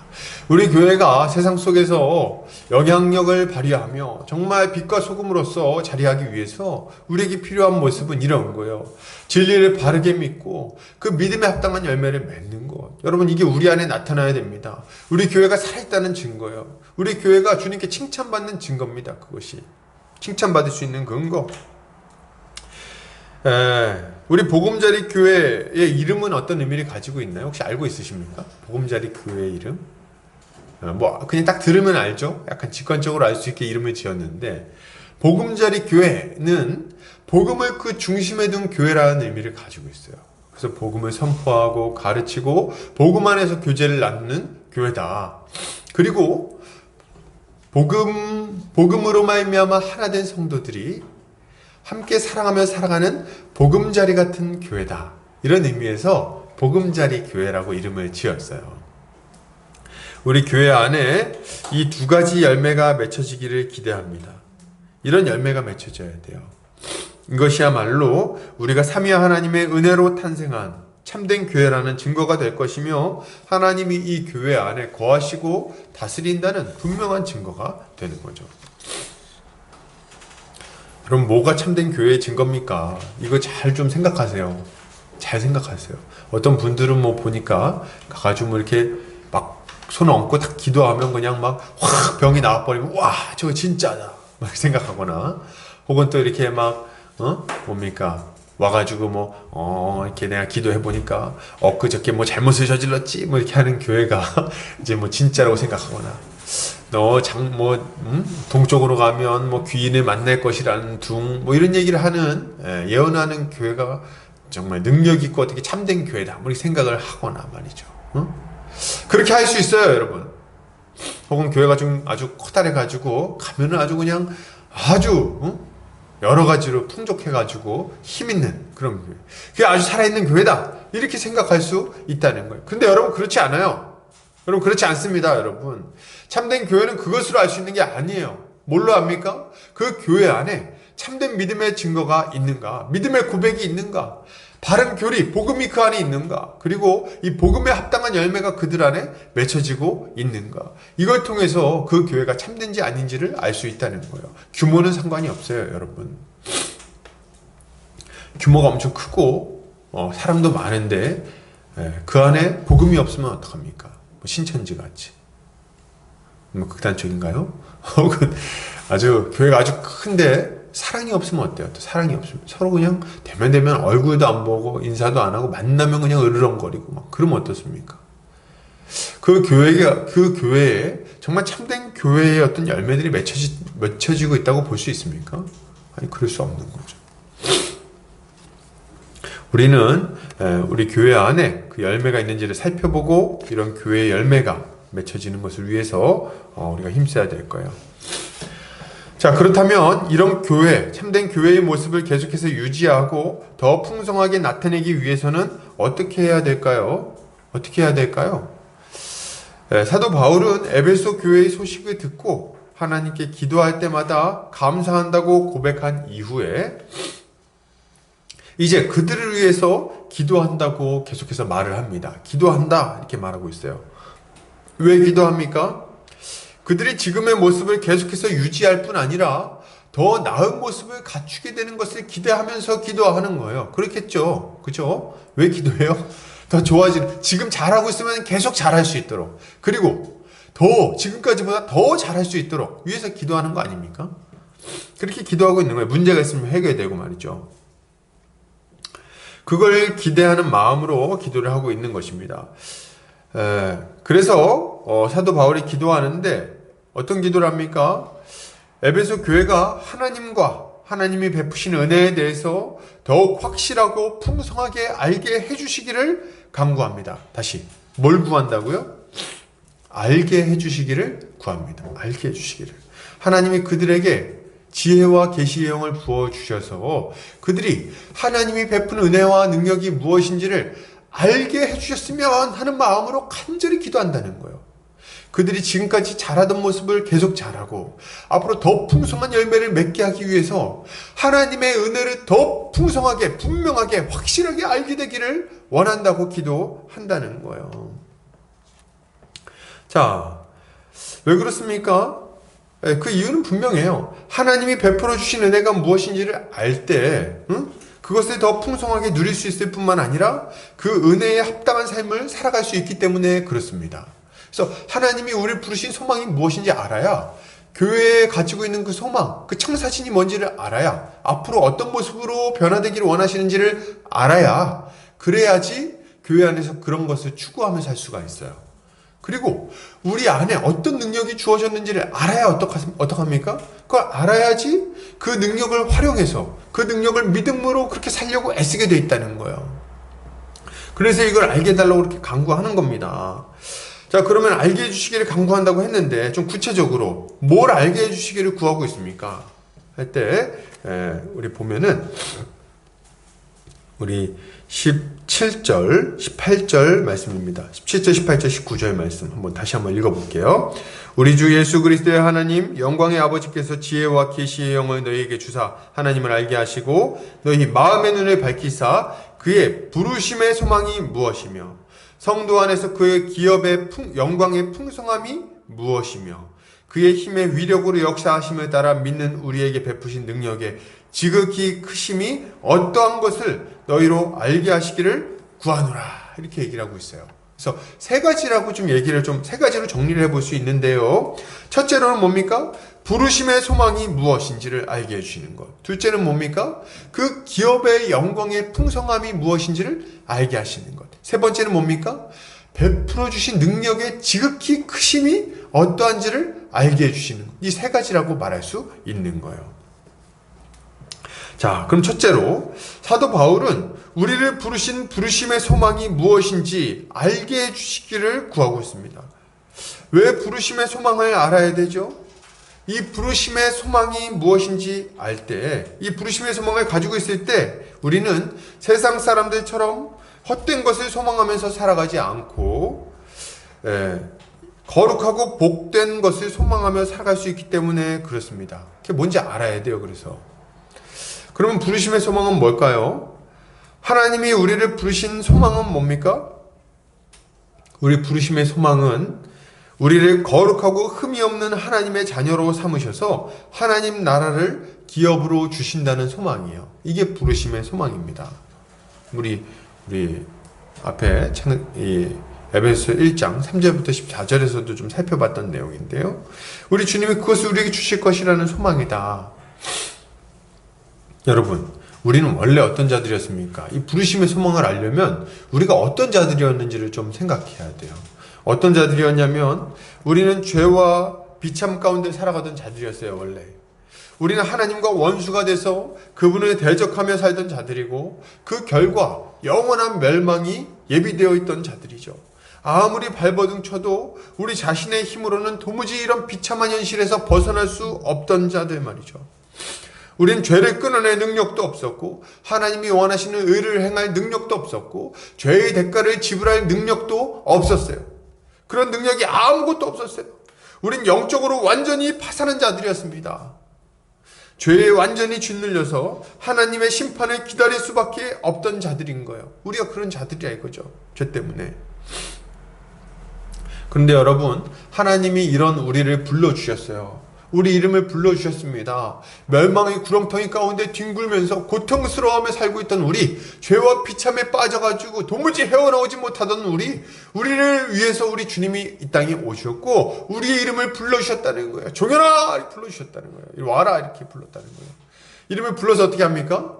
우리 교회가 세상 속에서 영향력을 발휘하며 정말 빛과 소금으로서 자리하기 위해서 우리에게 필요한 모습은 이런 거예요. 진리를 바르게 믿고 그 믿음에 합당한 열매를 맺는 것. 여러분, 이게 우리 안에 나타나야 됩니다. 우리 교회가 살아있다는 증거예요. 우리 교회가 주님께 칭찬받는 증거입니다. 그것이 칭찬받을 수 있는 근거. 우리 보금자리 교회의 이름은 어떤 의미를 가지고 있나요? 혹시 알고 있으십니까? 보금자리 교회 이름? 뭐 그냥 딱 들으면 알죠? 약간 직관적으로 알 수 있게 이름을 지었는데, 보금자리 교회는 복음을 그 중심에 둔 교회라는 의미를 가지고 있어요. 그래서 복음을 선포하고 가르치고 복음 안에서 교제를 나누는 교회다. 그리고 복음으로 말미암아 하나 된 성도들이 함께 사랑하며 살아가는 보금자리 같은 교회다. 이런 의미에서 보금자리 교회라고 이름을 지었어요. 우리 교회 안에 이 두 가지 열매가 맺혀지기를 기대합니다. 이런 열매가 맺혀져야 돼요. 이것이야말로 우리가 삼위한 하나님의 은혜로 탄생한 참된 교회라는 증거가 될 것이며, 하나님이 이 교회 안에 거하시고 다스린다는 분명한 증거가 되는 거죠. 그럼 뭐가 참된 교회의 증거입니까? 이거 잘 좀 생각하세요. 잘 생각하세요. 어떤 분들은 뭐 보니까 가가지고 뭐 이렇게 막 손 얹고 딱 기도하면 그냥 막 확 병이 나와버리면 와 저거 진짜다 막 생각하거나, 혹은 또 이렇게 막 뭡니까 와가지고 뭐 이렇게 내가 기도해보니까 엊그저께 뭐 잘못을 저질렀지 뭐 이렇게 하는 교회가 이제 뭐 진짜라고 생각하거나, 동쪽으로 가면 뭐 귀인을 만날 것이라는 뭐 이런 얘기를 하는, 예언하는 교회가 정말 능력 있고 어떻게 참된 교회다 뭐 이렇게 생각을 하거나 말이죠. 그렇게 할 수 있어요, 여러분. 혹은 교회가 좀 아주 커다래 가지고 가면은 아주 그냥 아주 여러 가지로 풍족해 가지고 힘 있는 그런 교회. 그게 아주 살아있는 교회다 이렇게 생각할 수 있다는 거예요. 근데 여러분 그렇지 않아요. 여러분 그렇지 않습니다. 여러분, 참된 교회는 그것으로 알 수 있는 게 아니에요. 뭘로 압니까? 그 교회 안에 참된 믿음의 증거가 있는가, 믿음의 고백이 있는가, 바른 교리, 복음이 그 안에 있는가, 그리고 이 복음에 합당한 열매가 그들 안에 맺혀지고 있는가, 이걸 통해서 그 교회가 참된지 아닌지를 알 수 있다는 거예요. 규모는 상관이 없어요, 여러분. 규모가 엄청 크고 사람도 많은데 그 안에 복음이 없으면 어떡합니까? 뭐 신천지 같이. 뭐 극단적인가요? 혹은 아주 교회가 아주 큰데 사랑이 없으면 어때요? 또 사랑이 없으면 서로 그냥 대면 얼굴도 안 보고 인사도 안 하고 만나면 그냥 으르렁거리고 막 그러면 어떻습니까? 그 교회에 정말 참된 교회의 어떤 열매들이 맺혀지고 있다고 볼 수 있습니까? 아니, 그럴 수 없는 거죠. 우리는 우리 교회 안에 그 열매가 있는지를 살펴보고 이런 교회의 열매가 맺혀지는 것을 위해서 우리가 힘써야 될 거예요. 자, 그렇다면 이런 교회, 참된 교회의 모습을 계속해서 유지하고 더 풍성하게 나타내기 위해서는 어떻게 해야 될까요? 어떻게 해야 될까요? 사도 바울은 에베소 교회의 소식을 듣고 하나님께 기도할 때마다 감사한다고 고백한 이후에 이제 그들을 위해서 기도한다고 계속해서 말을 합니다. 기도한다 이렇게 말하고 있어요. 왜 기도합니까? 그들이 지금의 모습을 계속해서 유지할 뿐 아니라 더 나은 모습을 갖추게 되는 것을 기대하면서 기도하는 거예요. 그렇겠죠? 그죠? 왜 기도해요? 더 지금 잘하고 있으면 계속 잘할 수 있도록, 그리고 더 지금까지보다 더 잘할 수 있도록 위해서 기도하는 거 아닙니까? 그렇게 기도하고 있는 거예요. 문제가 있으면 해결되고 말이죠. 그걸 기대하는 마음으로 기도를 하고 있는 것입니다. 그래서 사도 바울이 기도하는데 어떤 기도를 합니까? 에베소 교회가 하나님과 하나님이 베푸신 은혜에 대해서 더욱 확실하고 풍성하게 알게 해주시기를 간구합니다. 다시 뭘 구한다고요? 알게 해주시기를 구합니다. 알게 해주시기를. 하나님이 그들에게 지혜와 계시의 영을 부어주셔서 그들이 하나님이 베푸는 은혜와 능력이 무엇인지를 알게 해주셨으면 하는 마음으로 간절히 기도한다는 거예요. 그들이 지금까지 잘하던 모습을 계속 잘하고 앞으로 더 풍성한 열매를 맺게 하기 위해서 하나님의 은혜를 더 풍성하게, 분명하게, 확실하게 알게 되기를 원한다고 기도한다는 거예요. 자, 왜 그렇습니까? 그 이유는 분명해요. 하나님이 베풀어 주신 은혜가 무엇인지를 알 때 그것을 더 풍성하게 누릴 수 있을 뿐만 아니라 그 은혜에 합당한 삶을 살아갈 수 있기 때문에 그렇습니다. 그래서 하나님이 우리를 부르신 소망이 무엇인지 알아야, 교회에 가지고 있는 그 소망, 그 청사진이 뭔지를 알아야, 앞으로 어떤 모습으로 변화되기를 원하시는지를 알아야, 그래야지 교회 안에서 그런 것을 추구하며 살 수가 있어요. 그리고 우리 안에 어떤 능력이 주어졌는지를 알아야 어떡합니까? 그걸 알아야지 그 능력을 활용해서 그 능력을 믿음으로 그렇게 살려고 애쓰게 돼 있다는 거예요. 그래서 이걸 알게 해달라고 그렇게 간구하는 겁니다. 자, 그러면 알게 해주시기를 간구한다고 했는데 좀 구체적으로 뭘 알게 해주시기를 구하고 있습니까? 할 때 우리 보면은 우리 17절, 18절 말씀입니다. 17절, 18절, 19절 말씀 다시 한번 읽어볼게요. 우리 주 예수 그리스도의 하나님, 영광의 아버지께서 지혜와 계시의 영을 너희에게 주사 하나님을 알게 하시고 너희 마음의 눈을 밝히사 그의 부르심의 소망이 무엇이며 성도 안에서 그의 기업의 영광의 풍성함이 무엇이며 그의 힘의 위력으로 역사하심을 따라 믿는 우리에게 베푸신 능력의 지극히 크심이 어떠한 것을 너희로 알게 하시기를 구하노라. 이렇게 얘기를 하고 있어요. 그래서 세 가지로 정리를 해볼 수 있는데요. 첫째로는 뭡니까? 부르심의 소망이 무엇인지를 알게 해주시는 것. 둘째는 뭡니까? 그 기업의 영광의 풍성함이 무엇인지를 알게 하시는 것. 세 번째는 뭡니까? 베풀어 주신 능력의 지극히 크심이 어떠한지를 알게 해주시는 것. 이 세 가지라고 말할 수 있는 거예요. 자, 그럼 첫째로 사도 바울은 우리를 부르신 부르심의 소망이 무엇인지 알게 해주시기를 구하고 있습니다. 왜 부르심의 소망을 알아야 되죠? 이 부르심의 소망이 무엇인지 알 때, 이 부르심의 소망을 가지고 있을 때 우리는 세상 사람들처럼 헛된 것을 소망하면서 살아가지 않고 거룩하고 복된 것을 소망하며 살아갈 수 있기 때문에 그렇습니다. 그게 뭔지 알아야 돼요. 그러면 부르심의 소망은 뭘까요? 하나님이 우리를 부르신 소망은 뭡니까? 우리 부르심의 소망은 우리를 거룩하고 흠이 없는 하나님의 자녀로 삼으셔서 하나님 나라를 기업으로 주신다는 소망이에요. 이게 부르심의 소망입니다. 우리 앞에 에베소 1장 3절부터 14절에서도 좀 살펴봤던 내용인데요. 우리 주님이 그것을 우리에게 주실 것이라는 소망이다. 여러분, 우리는 원래 어떤 자들이었습니까? 이 부르심의 소망을 알려면 우리가 어떤 자들이었는지를 좀 생각해야 돼요. 어떤 자들이었냐면 우리는 죄와 비참 가운데 살아가던 자들이었어요. 원래 우리는 하나님과 원수가 돼서 그분을 대적하며 살던 자들이고, 그 결과 영원한 멸망이 예비되어 있던 자들이죠. 아무리 발버둥 쳐도 우리 자신의 힘으로는 도무지 이런 비참한 현실에서 벗어날 수 없던 자들 말이죠. 우린 죄를 끊어낼 능력도 없었고, 하나님이 원하시는 의를 행할 능력도 없었고, 죄의 대가를 지불할 능력도 없었어요. 그런 능력이 아무것도 없었어요. 우린 영적으로 완전히 파산한 자들이었습니다. 죄에 완전히 짓눌려서 하나님의 심판을 기다릴 수밖에 없던 자들인 거예요. 우리가 그런 자들이야 이거죠. 죄 때문에. 그런데 여러분, 하나님이 이런 우리를 불러주셨어요. 우리 이름을 불러주셨습니다. 멸망의 구렁텅이 가운데 뒹굴면서 고통스러워하며 살고 있던 우리, 죄와 비참에 빠져가지고 도무지 헤어나오지 못하던 우리를 위해서 우리 주님이 이 땅에 오셨고, 우리의 이름을 불러주셨다는 거예요. 종현아! 이렇게 불러주셨다는 거예요. 와라! 이렇게 불렀다는 거예요. 이름을 불러서 어떻게 합니까?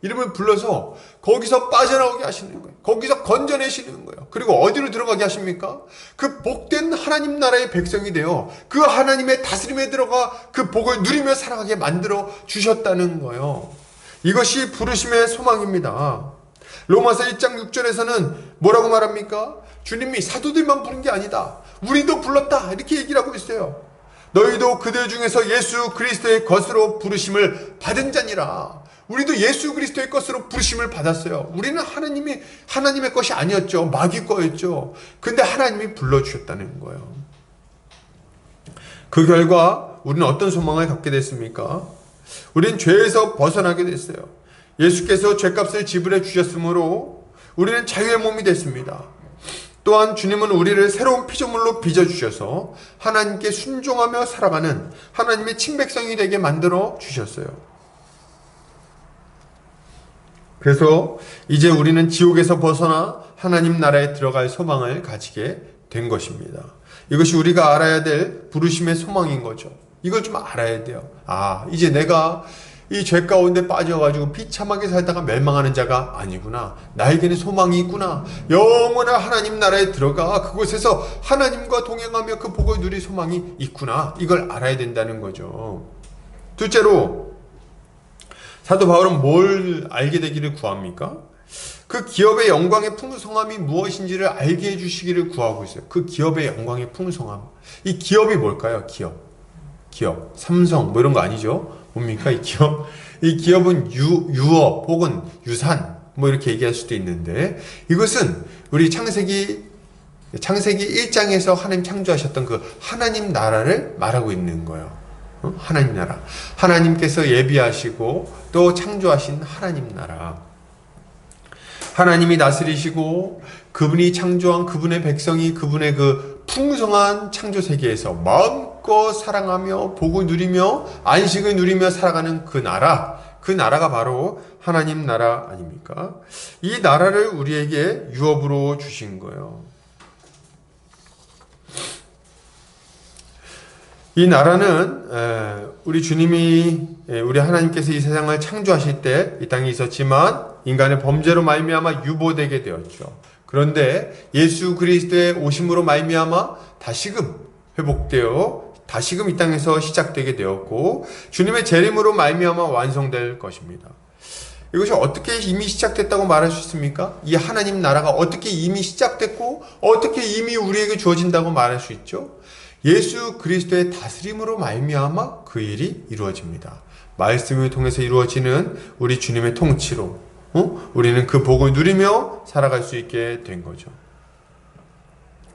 이름을 불러서 거기서 빠져나오게 하시는 거예요. 거기서 건져내시는 거예요. 그리고 어디로 들어가게 하십니까? 그 복된 하나님 나라의 백성이 되어 그 하나님의 다스림에 들어가 그 복을 누리며 살아가게 만들어 주셨다는 거예요. 이것이 부르심의 소망입니다. 로마서 1장 6절에서는 뭐라고 말합니까? 주님이 사도들만 부른 게 아니다. 우리도 불렀다. 이렇게 얘기를 하고 있어요. 너희도 그들 중에서 예수 그리스도의 것으로 부르심을 받은 자니라. 우리도 예수 그리스도의 것으로 부르심을 받았어요. 우리는 하나님의 것이 아니었죠. 마귀 거였죠. 근데 하나님이 불러주셨다는 거예요. 그 결과 우리는 어떤 소망을 갖게 됐습니까? 우리는 죄에서 벗어나게 됐어요. 예수께서 죄값을 지불해 주셨으므로 우리는 자유의 몸이 됐습니다. 또한 주님은 우리를 새로운 피조물로 빚어주셔서 하나님께 순종하며 살아가는 하나님의 친백성이 되게 만들어 주셨어요. 그래서 이제 우리는 지옥에서 벗어나 하나님 나라에 들어갈 소망을 가지게 된 것입니다. 이것이 우리가 알아야 될 부르심의 소망인 거죠. 이걸 좀 알아야 돼요. 이제 내가 이 죄 가운데 빠져가지고 비참하게 살다가 멸망하는 자가 아니구나. 나에게는 소망이 있구나. 영원한 하나님 나라에 들어가 그곳에서 하나님과 동행하며 그 복을 누릴 소망이 있구나. 이걸 알아야 된다는 거죠. 둘째로, 사도 바울은 뭘 알게 되기를 구합니까? 그 기업의 영광의 풍성함이 무엇인지를 알게 해주시기를 구하고 있어요. 그 기업의 영광의 풍성함. 이 기업이 뭘까요? 기업. 삼성 뭐 이런 거 아니죠? 뭡니까 이 기업? 이 기업은 유업 혹은 유산 뭐 이렇게 얘기할 수도 있는데, 이것은 우리 창세기 1장에서 하나님 창조하셨던 그 하나님 나라를 말하고 있는 거예요. 하나님 나라. 하나님께서 예비하시고 또 창조하신 하나님 나라. 하나님이 다스리시고 그분이 창조한 그분의 백성이 그분의 그 풍성한 창조 세계에서 마음껏 사랑하며 복을 누리며 안식을 누리며 살아가는 그 나라가 바로 하나님 나라 아닙니까? 이 나라를 우리에게 유업으로 주신 거예요. 이 나라는 우리 주님이 우리 하나님께서 이 세상을 창조하실 때 이 땅에 있었지만 인간의 범죄로 말미암아 유보되게 되었죠. 그런데 예수 그리스도의 오심으로 말미암아 다시금 회복되어 다시금 이 땅에서 시작되게 되었고, 주님의 재림으로 말미암아 완성될 것입니다. 이것이 어떻게 이미 시작됐다고 말할 수 있습니까? 이 하나님 나라가 어떻게 이미 시작됐고 어떻게 이미 우리에게 주어진다고 말할 수 있죠? 예수 그리스도의 다스림으로 말미암아 그 일이 이루어집니다. 말씀을 통해서 이루어지는 우리 주님의 통치로 우리는 그 복을 누리며 살아갈 수 있게 된 거죠.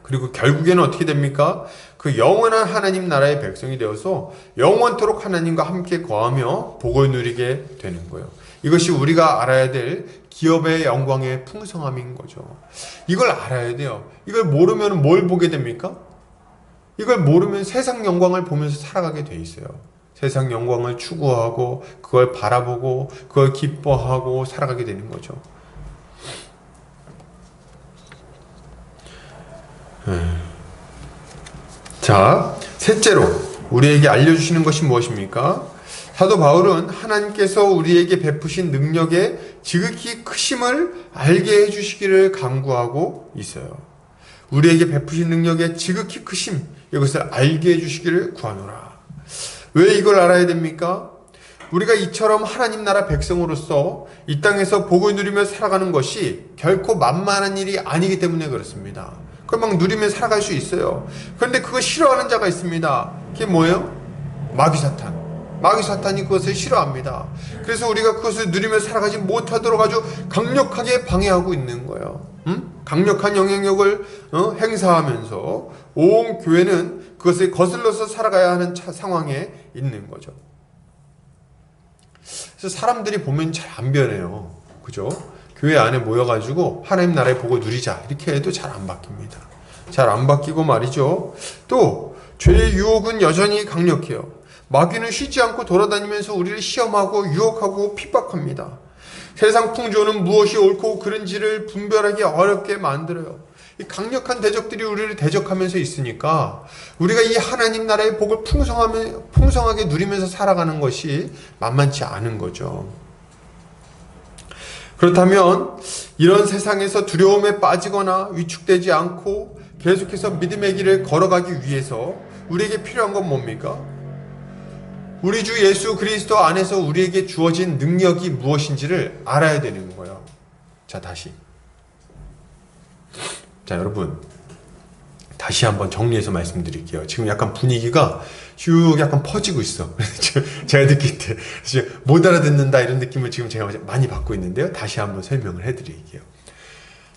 그리고 결국에는 어떻게 됩니까? 그 영원한 하나님 나라의 백성이 되어서 영원토록 하나님과 함께 거하며 복을 누리게 되는 거예요. 이것이 우리가 알아야 될 기업의 영광의 풍성함인 거죠. 이걸 알아야 돼요. 이걸 모르면 뭘 보게 됩니까? 이걸 모르면 세상 영광을 보면서 살아가게 돼 있어요. 세상 영광을 추구하고 그걸 바라보고 그걸 기뻐하고 살아가게 되는 거죠. 자, 셋째로 우리에게 알려주시는 것이 무엇입니까? 사도 바울은 하나님께서 우리에게 베푸신 능력의 지극히 크심을 알게 해주시기를 간구하고 있어요. 우리에게 베푸신 능력의 지극히 크심, 이것을 알게 해주시기를 구하노라. 왜 이걸 알아야 됩니까? 우리가 이처럼 하나님 나라 백성으로서 이 땅에서 복을 누리며 살아가는 것이 결코 만만한 일이 아니기 때문에 그렇습니다. 그걸 막 누리며 살아갈 수 있어요. 그런데 그거 싫어하는 자가 있습니다. 그게 뭐예요? 마귀사탄. 마귀사탄이 그것을 싫어합니다. 그래서 우리가 그것을 누리며 살아가지 못하도록 아주 강력하게 방해하고 있는 거예요. 강력한 영향력을 행사하면서 온 교회는 그것을 거슬러서 살아가야 하는 상황에 있는 거죠. 그래서 사람들이 보면 잘 안 변해요. 그죠? 교회 안에 모여가지고 하나님 나라의 복을 누리자 이렇게 해도 잘 안 바뀝니다. 잘 안 바뀌고 말이죠. 또 죄의 유혹은 여전히 강력해요. 마귀는 쉬지 않고 돌아다니면서 우리를 시험하고 유혹하고 핍박합니다. 세상 풍조는 무엇이 옳고 그른지를 분별하기 어렵게 만들어요. 이 강력한 대적들이 우리를 대적하면서 있으니까 우리가 이 하나님 나라의 복을 풍성하게 누리면서 살아가는 것이 만만치 않은 거죠. 그렇다면 이런 세상에서 두려움에 빠지거나 위축되지 않고 계속해서 믿음의 길을 걸어가기 위해서 우리에게 필요한 건 뭡니까? 우리 주 예수 그리스도 안에서 우리에게 주어진 능력이 무엇인지를 알아야 되는 거예요. 자, 여러분 다시 한번 정리해서 말씀드릴게요. 지금 약간 분위기가 쭉 약간 퍼지고 있어. 제가 느낄 때 못 알아듣는다 이런 느낌을 지금 제가 많이 받고 있는데요. 다시 한번 설명을 해드릴게요.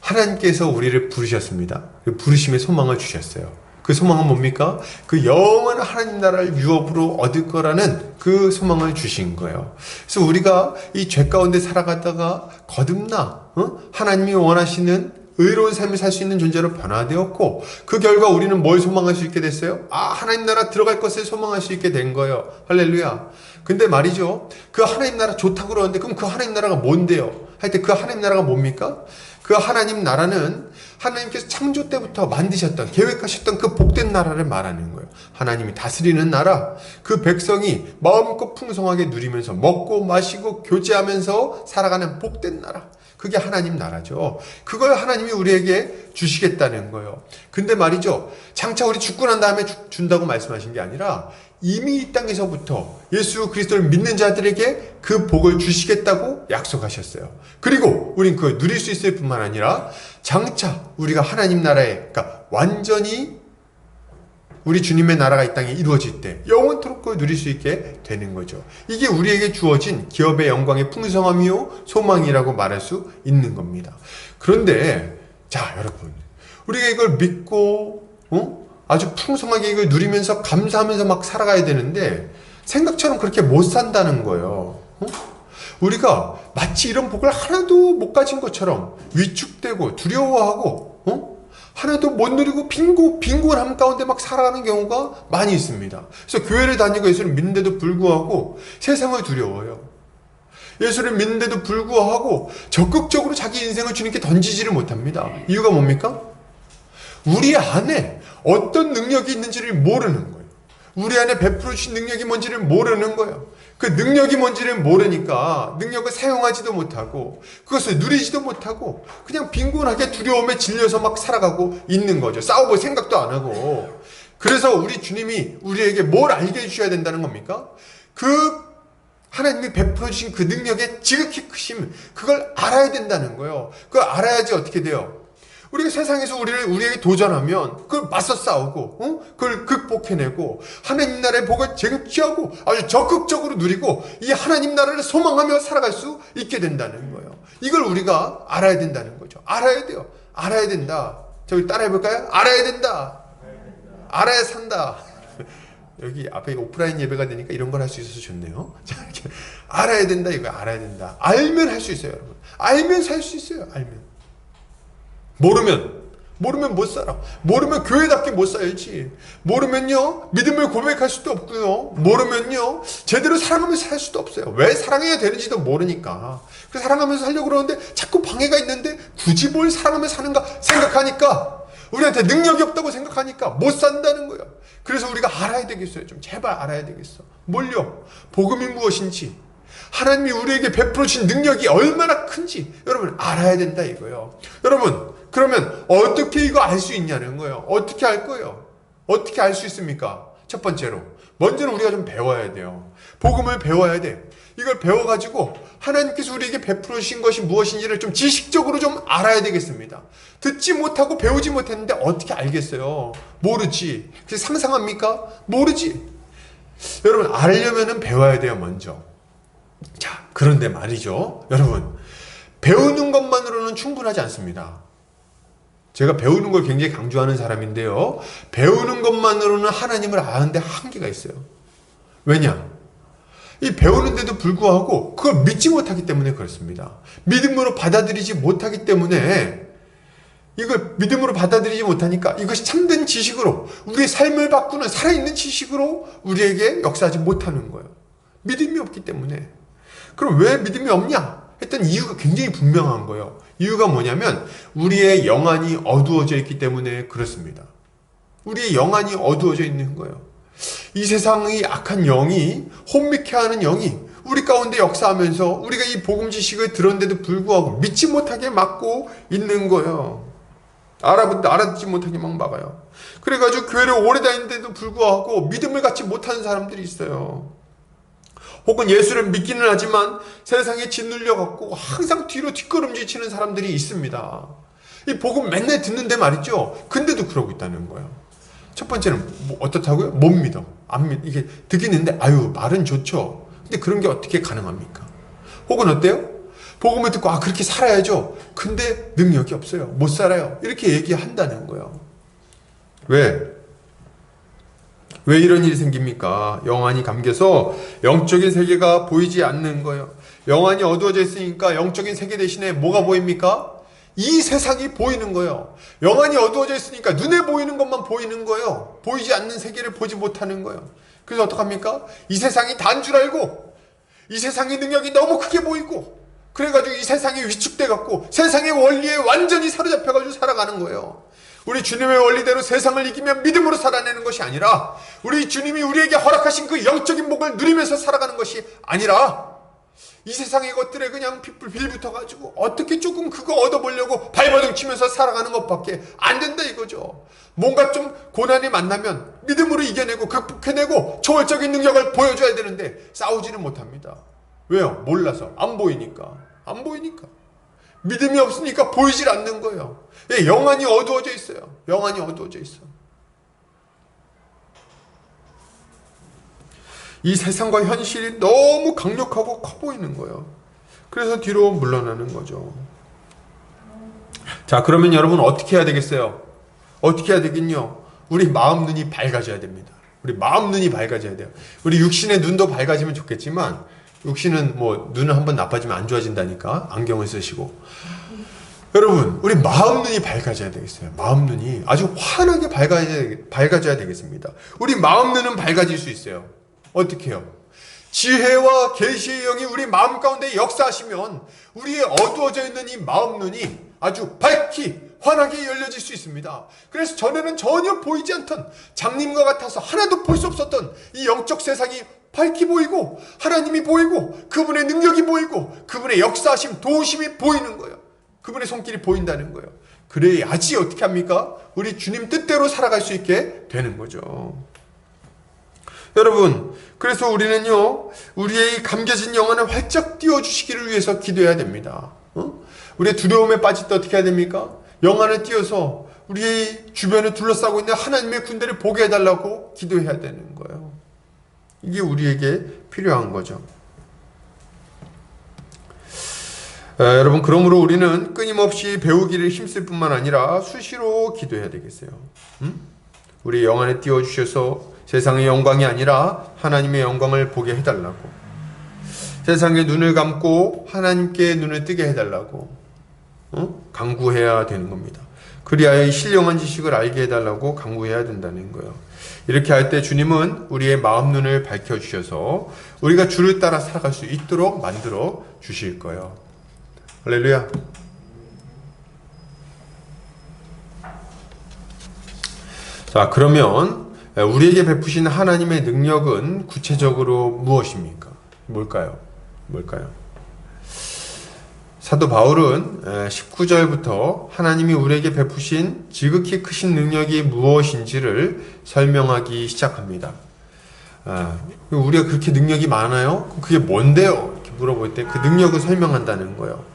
하나님께서 우리를 부르셨습니다. 부르심의 소망을 주셨어요. 그 소망은 뭡니까? 그 영원한 하나님 나라를 유업으로 얻을 거라는 그 소망을 주신 거예요. 그래서 우리가 이 죄 가운데 살아가다가 거듭나 하나님이 원하시는 의로운 삶을 살 수 있는 존재로 변화되었고, 그 결과 우리는 뭘 소망할 수 있게 됐어요? 하나님 나라 들어갈 것을 소망할 수 있게 된 거예요. 할렐루야. 근데 말이죠, 그 하나님 나라 좋다고 그러는데 그럼 그 하나님 나라가 뭔데요? 할 때 그 하나님 나라가 뭡니까? 그 하나님 나라는 하나님께서 창조 때부터 만드셨던, 계획하셨던 그 복된 나라를 말하는 거예요. 하나님이 다스리는 나라, 그 백성이 마음껏 풍성하게 누리면서 먹고 마시고 교제하면서 살아가는 복된 나라, 그게 하나님 나라죠. 그걸 하나님이 우리에게 주시겠다는 거예요. 근데 말이죠, 장차 우리 죽고 난 다음에 준다고 말씀하신 게 아니라 이미 이 땅에서부터 예수 그리스도를 믿는 자들에게 그 복을 주시겠다고 약속하셨어요. 그리고 우린 그걸 누릴 수 있을 뿐만 아니라 장차 우리가 하나님 나라에, 그러니까 완전히 우리 주님의 나라가 이 땅에 이루어질 때 영원토록 그걸 누릴 수 있게 되는 거죠. 이게 우리에게 주어진 기업의 영광의 풍성함이요 소망이라고 말할 수 있는 겁니다. 그런데 자, 여러분, 우리가 이걸 믿고 아주 풍성하게 이걸 누리면서 감사하면서 막 살아가야 되는데 생각처럼 그렇게 못 산다는 거예요. 우리가 마치 이런 복을 하나도 못 가진 것처럼 위축되고 두려워하고 하나도 못 누리고 빈곤함 가운데 막 살아가는 경우가 많이 있습니다. 그래서 교회를 다니고 예수를 믿는데도 불구하고 세상을 두려워요. 예수를 믿는데도 불구하고 적극적으로 자기 인생을 주님께 던지지를 못합니다. 이유가 뭡니까? 우리 안에 어떤 능력이 있는지를 모르는 거예요. 우리 안에 베풀어 주신 능력이 뭔지를 모르는 거예요. 그 능력이 뭔지를 모르니까 능력을 사용하지도 못하고 그것을 누리지도 못하고 그냥 빈곤하게 두려움에 질려서 막 살아가고 있는 거죠. 싸워볼 생각도 안 하고. 그래서 우리 주님이 우리에게 뭘 알게 해주셔야 된다는 겁니까? 그 하나님이 베풀어 주신 그 능력의 지극히 크심, 그걸 알아야 된다는 거예요. 그걸 알아야지 어떻게 돼요? 우리가 세상에서 우리에게 도전하면 그걸 맞서 싸우고 그걸 극복해내고 하나님 나라의 복을 쟁취하고 아주 적극적으로 누리고 이 하나님 나라를 소망하며 살아갈 수 있게 된다는 거예요. 이걸 우리가 알아야 된다는 거죠. 알아야 돼요. 알아야 된다. 저기 따라해볼까요? 알아야 된다. 알아야 산다. 여기 앞에 오프라인 예배가 되니까 이런 걸 할 수 있어서 좋네요. 자, 이렇게 알아야 된다. 이거 알아야 된다. 알면 할 수 있어요, 여러분. 알면 살 수 있어요. 알면. 모르면 못 살아. 모르면 교회답게 못 살지. 모르면요, 믿음을 고백할 수도 없고요. 모르면요, 제대로 사랑하면서 살 수도 없어요. 왜 사랑해야 되는지도 모르니까. 사랑하면서 살려고 그러는데 자꾸 방해가 있는데 굳이 뭘 사랑하면서 사는가 생각하니까 우리한테 능력이 없다고 생각하니까 못 산다는 거예요. 그래서 우리가 알아야 되겠어요. 좀 제발 알아야 되겠어. 뭘요? 복음이 무엇인지, 하나님이 우리에게 베풀어 주신 능력이 얼마나 큰지 여러분 알아야 된다 이거예요. 여러분, 그러면 어떻게 이거 알 수 있냐는 거예요. 어떻게 알 거예요? 어떻게 알 수 있습니까? 첫 번째로 먼저는 우리가 좀 배워야 돼요. 복음을 배워야 돼. 이걸 배워가지고 하나님께서 우리에게 베풀어 주신 것이 무엇인지를 좀 지식적으로 좀 알아야 되겠습니다. 듣지 못하고 배우지 못했는데 어떻게 알겠어요? 모르지. 그래서 상상합니까? 모르지. 여러분, 알려면은 배워야 돼요, 먼저. 자, 그런데 말이죠. 여러분, 배우는 것만으로는 충분하지 않습니다. 제가 배우는 걸 굉장히 강조하는 사람인데요. 배우는 것만으로는 하나님을 아는데 한계가 있어요. 왜냐? 이 배우는데도 불구하고 그걸 믿지 못하기 때문에 그렇습니다. 믿음으로 받아들이지 못하기 때문에, 이걸 믿음으로 받아들이지 못하니까 이것이 참된 지식으로, 우리의 삶을 바꾸는 살아있는 지식으로 우리에게 역사하지 못하는 거예요. 믿음이 없기 때문에. 그럼 왜 믿음이 없냐? 했던 이유가 굉장히 분명한 거예요. 이유가 뭐냐면 우리의 영안이 어두워져 있기 때문에 그렇습니다. 우리의 영안이 어두워져 있는 거예요. 이 세상의 악한 영이, 혼미케 하는 영이 우리 가운데 역사하면서 우리가 이 복음 지식을 들었는데도 불구하고 믿지 못하게 막고 있는 거예요. 알아듣지 못하게 막 막아요. 그래가지고 교회를 오래 다니는데도 불구하고 믿음을 갖지 못하는 사람들이 있어요. 혹은 예수를 믿기는 하지만 세상에 짓눌려 갖고 항상 뒤로 뒷걸음질 치는 사람들이 있습니다. 이 복음 맨날 듣는데 말이죠. 근데도 그러고 있다는 거예요. 첫 번째는 어떻다고요? 못 믿어. 안 믿. 이게 듣기는데 아유 말은 좋죠. 근데 그런 게 어떻게 가능합니까? 혹은 어때요? 복음을 듣고 그렇게 살아야죠. 근데 능력이 없어요. 못 살아요. 이렇게 얘기한다는 거예요. 왜 이런 일이 생깁니까? 영안이 감겨서 영적인 세계가 보이지 않는 거예요. 영안이 어두워져 있으니까 영적인 세계 대신에 뭐가 보입니까? 이 세상이 보이는 거예요. 영안이 어두워져 있으니까 눈에 보이는 것만 보이는 거예요. 보이지 않는 세계를 보지 못하는 거예요. 그래서 어떡합니까? 이 세상이 다인 줄 알고, 이 세상의 능력이 너무 크게 보이고, 그래가지고 이 세상이 위축돼갖고 세상의 원리에 완전히 사로잡혀가지고 살아가는 거예요. 우리 주님의 원리대로 세상을 이기면 믿음으로 살아내는 것이 아니라, 우리 주님이 우리에게 허락하신 그 영적인 복을 누리면서 살아가는 것이 아니라, 이 세상의 것들에 그냥 빌붙어가지고 어떻게 조금 그거 얻어보려고 발버둥 치면서 살아가는 것밖에 안 된다 이거죠. 뭔가 좀 고난이 만나면 믿음으로 이겨내고 극복해내고 초월적인 능력을 보여줘야 되는데 싸우지는 못합니다. 왜요? 몰라서. 안 보이니까. 믿음이 없으니까 보이질 않는 거예요. 영안이 어두워져 있어요. 영안이 어두워져 있어. 이 세상과 현실이 너무 강력하고 커 보이는 거예요. 그래서 뒤로 물러나는 거죠. 자, 그러면 여러분 어떻게 해야 되겠어요? 어떻게 해야 되긴요? 우리 마음 눈이 밝아져야 됩니다. 우리 마음 눈이 밝아져야 돼요. 우리 육신의 눈도 밝아지면 좋겠지만, 육신은 눈은 한번 나빠지면 안 좋아진다니까 안경을 쓰시고, 여러분 우리 마음 눈이 밝아져야 되겠어요. 마음 눈이 아주 환하게 밝아져야 되겠습니다. 우리 마음 눈은 밝아질 수 있어요. 어떻게 해요? 지혜와 계시의 영이 우리 마음 가운데 역사하시면 우리의 어두워져 있는 이 마음 눈이 아주 밝게 환하게 열려질 수 있습니다. 그래서 전에는 전혀 보이지 않던, 장님과 같아서 하나도 볼 수 없었던 이 영적 세상이 밝게 보이고, 하나님이 보이고, 그분의 능력이 보이고, 그분의 역사하심, 도우심이 보이는 거예요. 그분의 손길이 보인다는 거예요. 그래야지 어떻게 합니까? 우리 주님 뜻대로 살아갈 수 있게 되는 거죠. 여러분, 그래서 우리는요, 우리의 감겨진 영혼을 활짝 띄워주시기를 위해서 기도해야 됩니다. 우리의 두려움에 빠질 때 어떻게 해야 됩니까? 영혼을 띄워서 우리 주변을 둘러싸고 있는 하나님의 군대를 보게 해달라고 기도해야 되는 거예요. 이게 우리에게 필요한 거죠. 여러분, 그러므로 우리는 끊임없이 배우기를 힘쓸 뿐만 아니라 수시로 기도해야 되겠어요. 우리 영안에 띄워주셔서 세상의 영광이 아니라 하나님의 영광을 보게 해달라고, 세상의 눈을 감고 하나님께 눈을 뜨게 해달라고 간구해야 되는 겁니다. 그리하여 신령한 지식을 알게 해달라고 간구해야 된다는 거예요. 이렇게 할 때 주님은 우리의 마음 눈을 밝혀주셔서 우리가 주를 따라 살아갈 수 있도록 만들어 주실 거예요. 할렐루야. 자, 그러면 우리에게 베푸신 하나님의 능력은 구체적으로 무엇입니까? 뭘까요? 사도 바울은 19절부터 하나님이 우리에게 베푸신 지극히 크신 능력이 무엇인지를 설명하기 시작합니다. 우리가 그렇게 능력이 많아요? 그게 뭔데요? 이렇게 물어볼 때 그 능력을 설명한다는 거예요.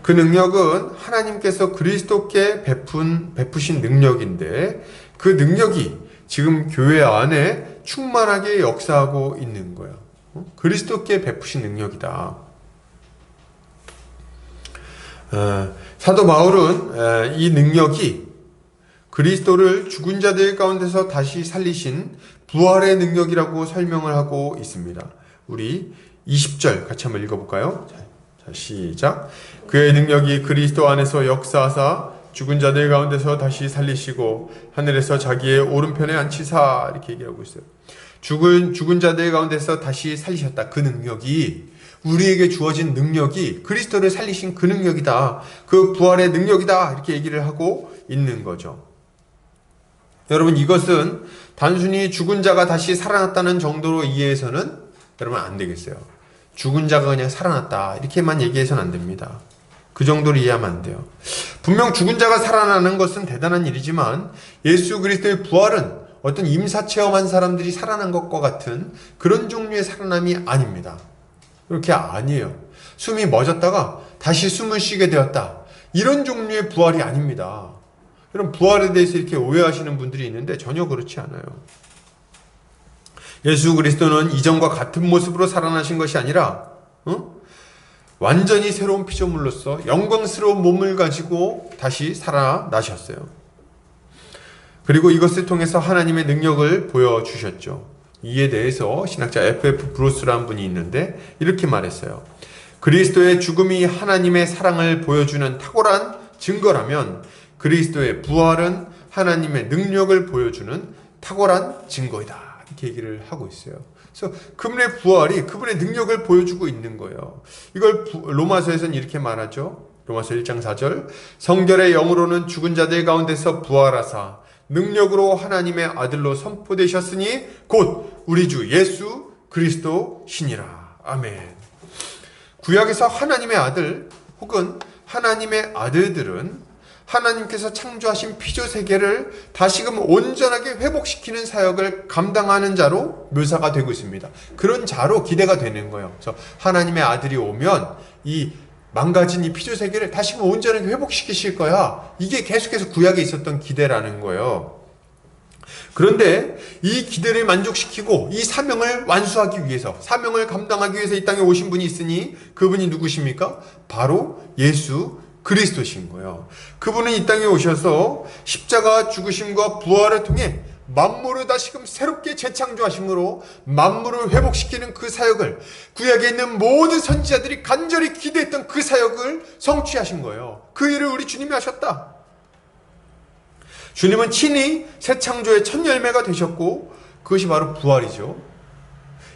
그 능력은 하나님께서 그리스도께 베푸신 능력인데 그 능력이 지금 교회 안에 충만하게 역사하고 있는 거예요. 그리스도께 베푸신 능력이다. 사도 바울은 이 능력이 그리스도를 죽은 자들 가운데서 다시 살리신 부활의 능력이라고 설명을 하고 있습니다. 우리 20절 같이 한번 읽어볼까요? 자, 시작. 그의 능력이 그리스도 안에서 역사하사 죽은 자들 가운데서 다시 살리시고 하늘에서 자기의 오른편에 앉히사, 이렇게 얘기하고 있어요. 죽은 자들 가운데서 다시 살리셨다. 그 능력이, 우리에게 주어진 능력이 그리스도를 살리신 그 능력이다. 그 부활의 능력이다. 이렇게 얘기를 하고 있는 거죠. 여러분, 이것은 단순히 죽은 자가 다시 살아났다는 정도로 이해해서는 여러분 안 되겠어요. 죽은 자가 그냥 살아났다 이렇게만 얘기해서는 안 됩니다. 그 정도로 이해하면 안 돼요. 분명 죽은 자가 살아나는 것은 대단한 일이지만 예수 그리스도의 부활은 어떤 임사 체험한 사람들이 살아난 것과 같은 그런 종류의 살아남이 아닙니다. 그렇게 아니에요. 숨이 멎었다가 다시 숨을 쉬게 되었다, 이런 종류의 부활이 아닙니다. 그럼 부활에 대해서 이렇게 오해하시는 분들이 있는데 전혀 그렇지 않아요. 예수 그리스도는 이전과 같은 모습으로 살아나신 것이 아니라 완전히 새로운 피조물로서 영광스러운 몸을 가지고 다시 살아나셨어요. 그리고 이것을 통해서 하나님의 능력을 보여주셨죠. 이에 대해서 신학자 F.F. 브루스라는 분이 있는데 이렇게 말했어요. 그리스도의 죽음이 하나님의 사랑을 보여주는 탁월한 증거라면 그리스도의 부활은 하나님의 능력을 보여주는 탁월한 증거이다. 이렇게 얘기를 하고 있어요. 그래서 그분의 부활이 그분의 능력을 보여주고 있는 거예요. 이걸 로마서에서는 이렇게 말하죠. 로마서 1장 4절. 성결의 영으로는 죽은 자들 가운데서 부활하사 능력으로 하나님의 아들로 선포되셨으니 곧 우리 주 예수 그리스도 신이라. 아멘. 구약에서 하나님의 아들 혹은 하나님의 아들들은 하나님께서 창조하신 피조세계를 다시금 온전하게 회복시키는 사역을 감당하는 자로 묘사가 되고 있습니다. 그런 자로 기대가 되는 거예요. 그래서 하나님의 아들이 오면 이 망가진 이 피조세계를 다시금 온전하게 회복시키실 거야. 이게 계속해서 구약에 있었던 기대라는 거예요. 그런데 이 기대를 만족시키고 이 사명을 완수하기 위해서, 사명을 감당하기 위해서 이 땅에 오신 분이 있으니 그분이 누구십니까? 바로 예수 그리스도신 거예요. 그분은 이 땅에 오셔서 십자가 죽으심과 부활을 통해 만물을 다시금 새롭게 재창조하심으로 만물을 회복시키는 그 사역을, 구약에 있는 모든 선지자들이 간절히 기대했던 그 사역을 성취하신 거예요. 그 일을 우리 주님이 하셨다. 주님은 친히 새 창조의 첫 열매가 되셨고 그것이 바로 부활이죠.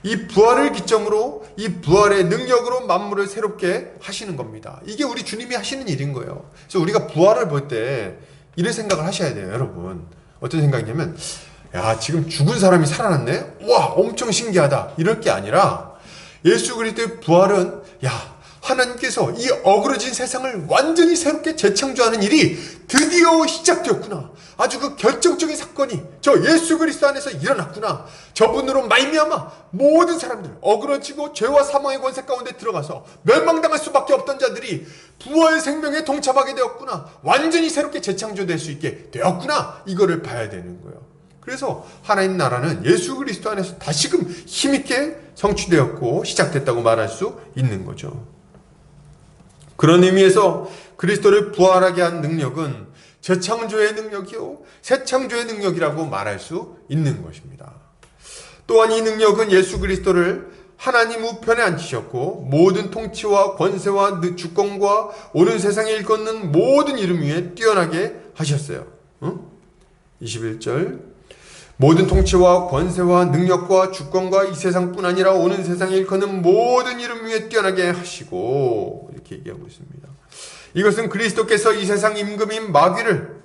이 부활을 기점으로, 이 부활의 능력으로 만물을 새롭게 하시는 겁니다. 이게 우리 주님이 하시는 일인 거예요. 그래서 우리가 부활을 볼 때 이런 생각을 하셔야 돼요, 여러분. 어떤 생각이냐면, 야, 지금 죽은 사람이 살아났네? 와, 엄청 신기하다. 이럴 게 아니라 예수 그리스도의 부활은, 야, 하나님께서 이 어그러진 세상을 완전히 새롭게 재창조하는 일이 드디어 시작되었구나. 아주 그 결정적인 사건이 저 예수 그리스도 안에서 일어났구나. 저분으로 말미암아 모든 사람들, 어그러지고 죄와 사망의 권세 가운데 들어가서 멸망당할 수밖에 없던 자들이 부활 생명에 동참하게 되었구나. 완전히 새롭게 재창조될 수 있게 되었구나. 이거를 봐야 되는 거예요. 그래서 하나님 나라는 예수 그리스도 안에서 다시금 힘있게 성취되었고 시작됐다고 말할 수 있는 거죠. 그런 의미에서 그리스도를 부활하게 한 능력은 재창조의 능력이요, 새창조의 능력이라고 말할 수 있는 것입니다. 또한 이 능력은 예수 그리스도를 하나님 우편에 앉히셨고 모든 통치와 권세와 주권과 오는 세상에 일컫는 모든 이름 위에 뛰어나게 하셨어요. 21절. 모든 통치와 권세와 능력과 주권과 이 세상뿐 아니라 오는 세상에 일컫는 모든 이름 위에 뛰어나게 하시고, 이렇게 얘기하고 있습니다. 이것은 그리스도께서 이 세상 임금인 마귀를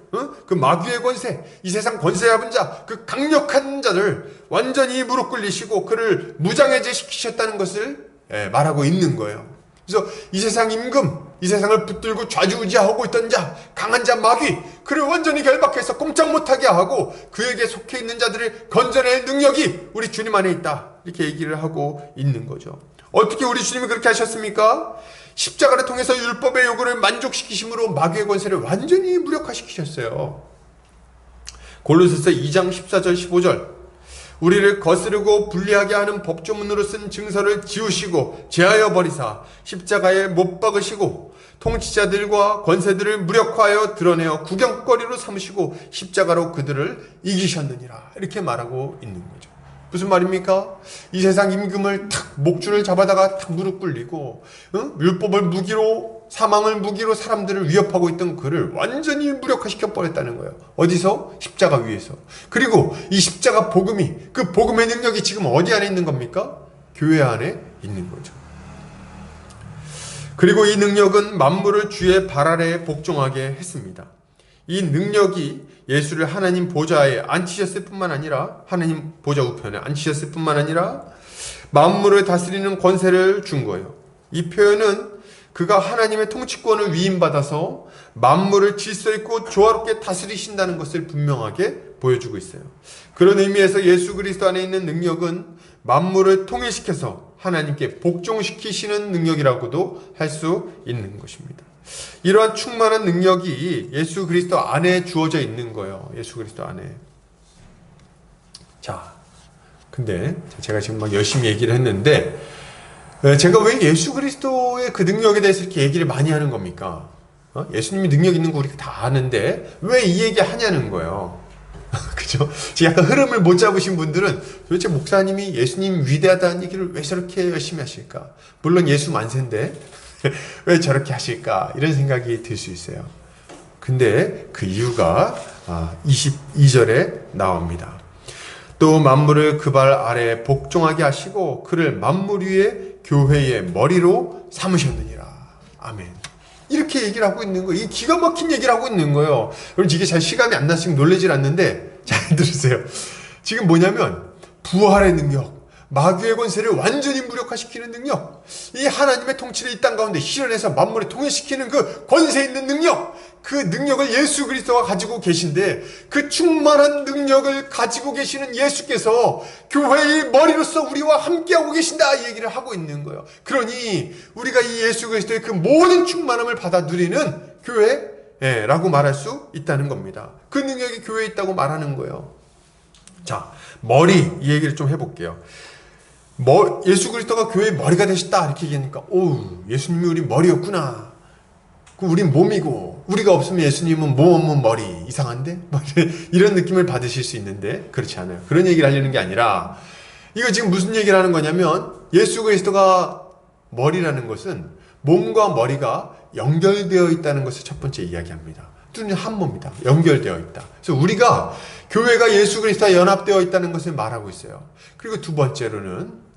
그 마귀의 권세, 이 세상 권세 잡은 자, 그 강력한 자들 완전히 무릎 꿇리시고 그를 무장해제 시키셨다는 것을 말하고 있는 거예요. 그래서 이 세상 임금, 이 세상을 붙들고 좌지우지하고 있던 자, 강한 자 마귀, 그를 완전히 결박해서 꼼짝 못하게 하고 그에게 속해 있는 자들을 건져낼 능력이 우리 주님 안에 있다. 이렇게 얘기를 하고 있는 거죠. 어떻게 우리 주님이 그렇게 하셨습니까? 십자가를 통해서 율법의 요구를 만족시키심으로 마귀의 권세를 완전히 무력화시키셨어요. 골로새서 2장 14절 15절 우리를 거스르고 불리하게 하는 법조문으로 쓴 증서를 지우시고 제하여 버리사 십자가에 못 박으시고 통치자들과 권세들을 무력화하여 드러내어 구경거리로 삼으시고 십자가로 그들을 이기셨느니라. 이렇게 말하고 있는 거죠. 무슨 말입니까? 이 세상 임금을 탁 목줄을 잡아다가 탁 무릎 꿇리고 율법을 무기로, 사망을 무기로 사람들을 위협하고 있던 그를 완전히 무력화시켜 버렸다는 거예요. 어디서? 십자가 위에서. 그리고 이 십자가 복음이, 그 복음의 능력이 지금 어디 안에 있는 겁니까? 교회 안에 있는 거죠. 그리고 이 능력은 만물을 주의 발 아래에 복종하게 했습니다. 이 능력이 예수를 하나님 보좌에 앉히셨을 뿐만 아니라, 하나님 보좌 우편에 앉히셨을 뿐만 아니라 만물을 다스리는 권세를 준 거예요. 이 표현은 그가 하나님의 통치권을 위임받아서 만물을 질서 있고 조화롭게 다스리신다는 것을 분명하게 보여주고 있어요. 그런 의미에서 예수 그리스도 안에 있는 능력은 만물을 통일시켜서 하나님께 복종시키시는 능력이라고도 할 수 있는 것입니다. 이러한 충만한 능력이 예수 그리스도 안에 주어져 있는 거예요. 예수 그리스도 안에. 자, 근데 제가 지금 막 열심히 얘기를 했는데 제가 왜 예수 그리스도의 그 능력에 대해서 이렇게 얘기를 많이 하는 겁니까? 예수님이 능력 있는 거 우리가 다 아는데 왜 이 얘기 하냐는 거예요. 그죠? 지금 약간 흐름을 못 잡으신 분들은 도대체 목사님이 예수님 위대하다는 얘기를 왜 저렇게 열심히 하실까? 물론 예수 만세인데 왜 저렇게 하실까? 이런 생각이 들 수 있어요. 근데 그 이유가 22절에 나옵니다. 또 만물을 그 발 아래에 복종하게 하시고 그를 만물 위에 교회의 머리로 삼으셨느니라. 아멘. 이렇게 얘기를 하고 있는 거예요. 이 기가 막힌 얘기를 하고 있는 거예요. 여러분 이게 잘 시감이 안 나서 지금 놀라질 않는데 잘 들으세요. 지금 뭐냐면 부활의 능력, 마귀의 권세를 완전히 무력화시키는 능력, 이 하나님의 통치를 이 땅 가운데 실현해서 만물을 통일시키는 그 권세 있는 능력, 그 능력을 예수 그리스도가 가지고 계신데 그 충만한 능력을 가지고 계시는 예수께서 교회의 머리로서 우리와 함께하고 계신다 이 얘기를 하고 있는 거예요. 그러니 우리가 이 예수 그리스도의 그 모든 충만함을 받아 누리는 교회라고 말할 수 있다는 겁니다. 그 능력이 교회에 있다고 말하는 거예요. 자, 머리 이 얘기를 좀 해볼게요. 예수 그리스도가 교회의 머리가 되셨다 이렇게 얘기하니까 예수님이 우리 머리였구나. 우린 몸이고 우리가 없으면 예수님은 몸 없는 머리 이상한데? 이런 느낌을 받으실 수 있는데 그렇지 않아요. 그런 얘기를 하려는 게 아니라 이거 지금 무슨 얘기를 하는 거냐면 예수 그리스도가 머리라는 것은 몸과 머리가 연결되어 있다는 것을 첫 번째 이야기합니다. 둘은 한 몸이다. 연결되어 있다. 그래서 우리가 교회가 예수 그리스도와 연합되어 있다는 것을 말하고 있어요. 그리고 두 번째로는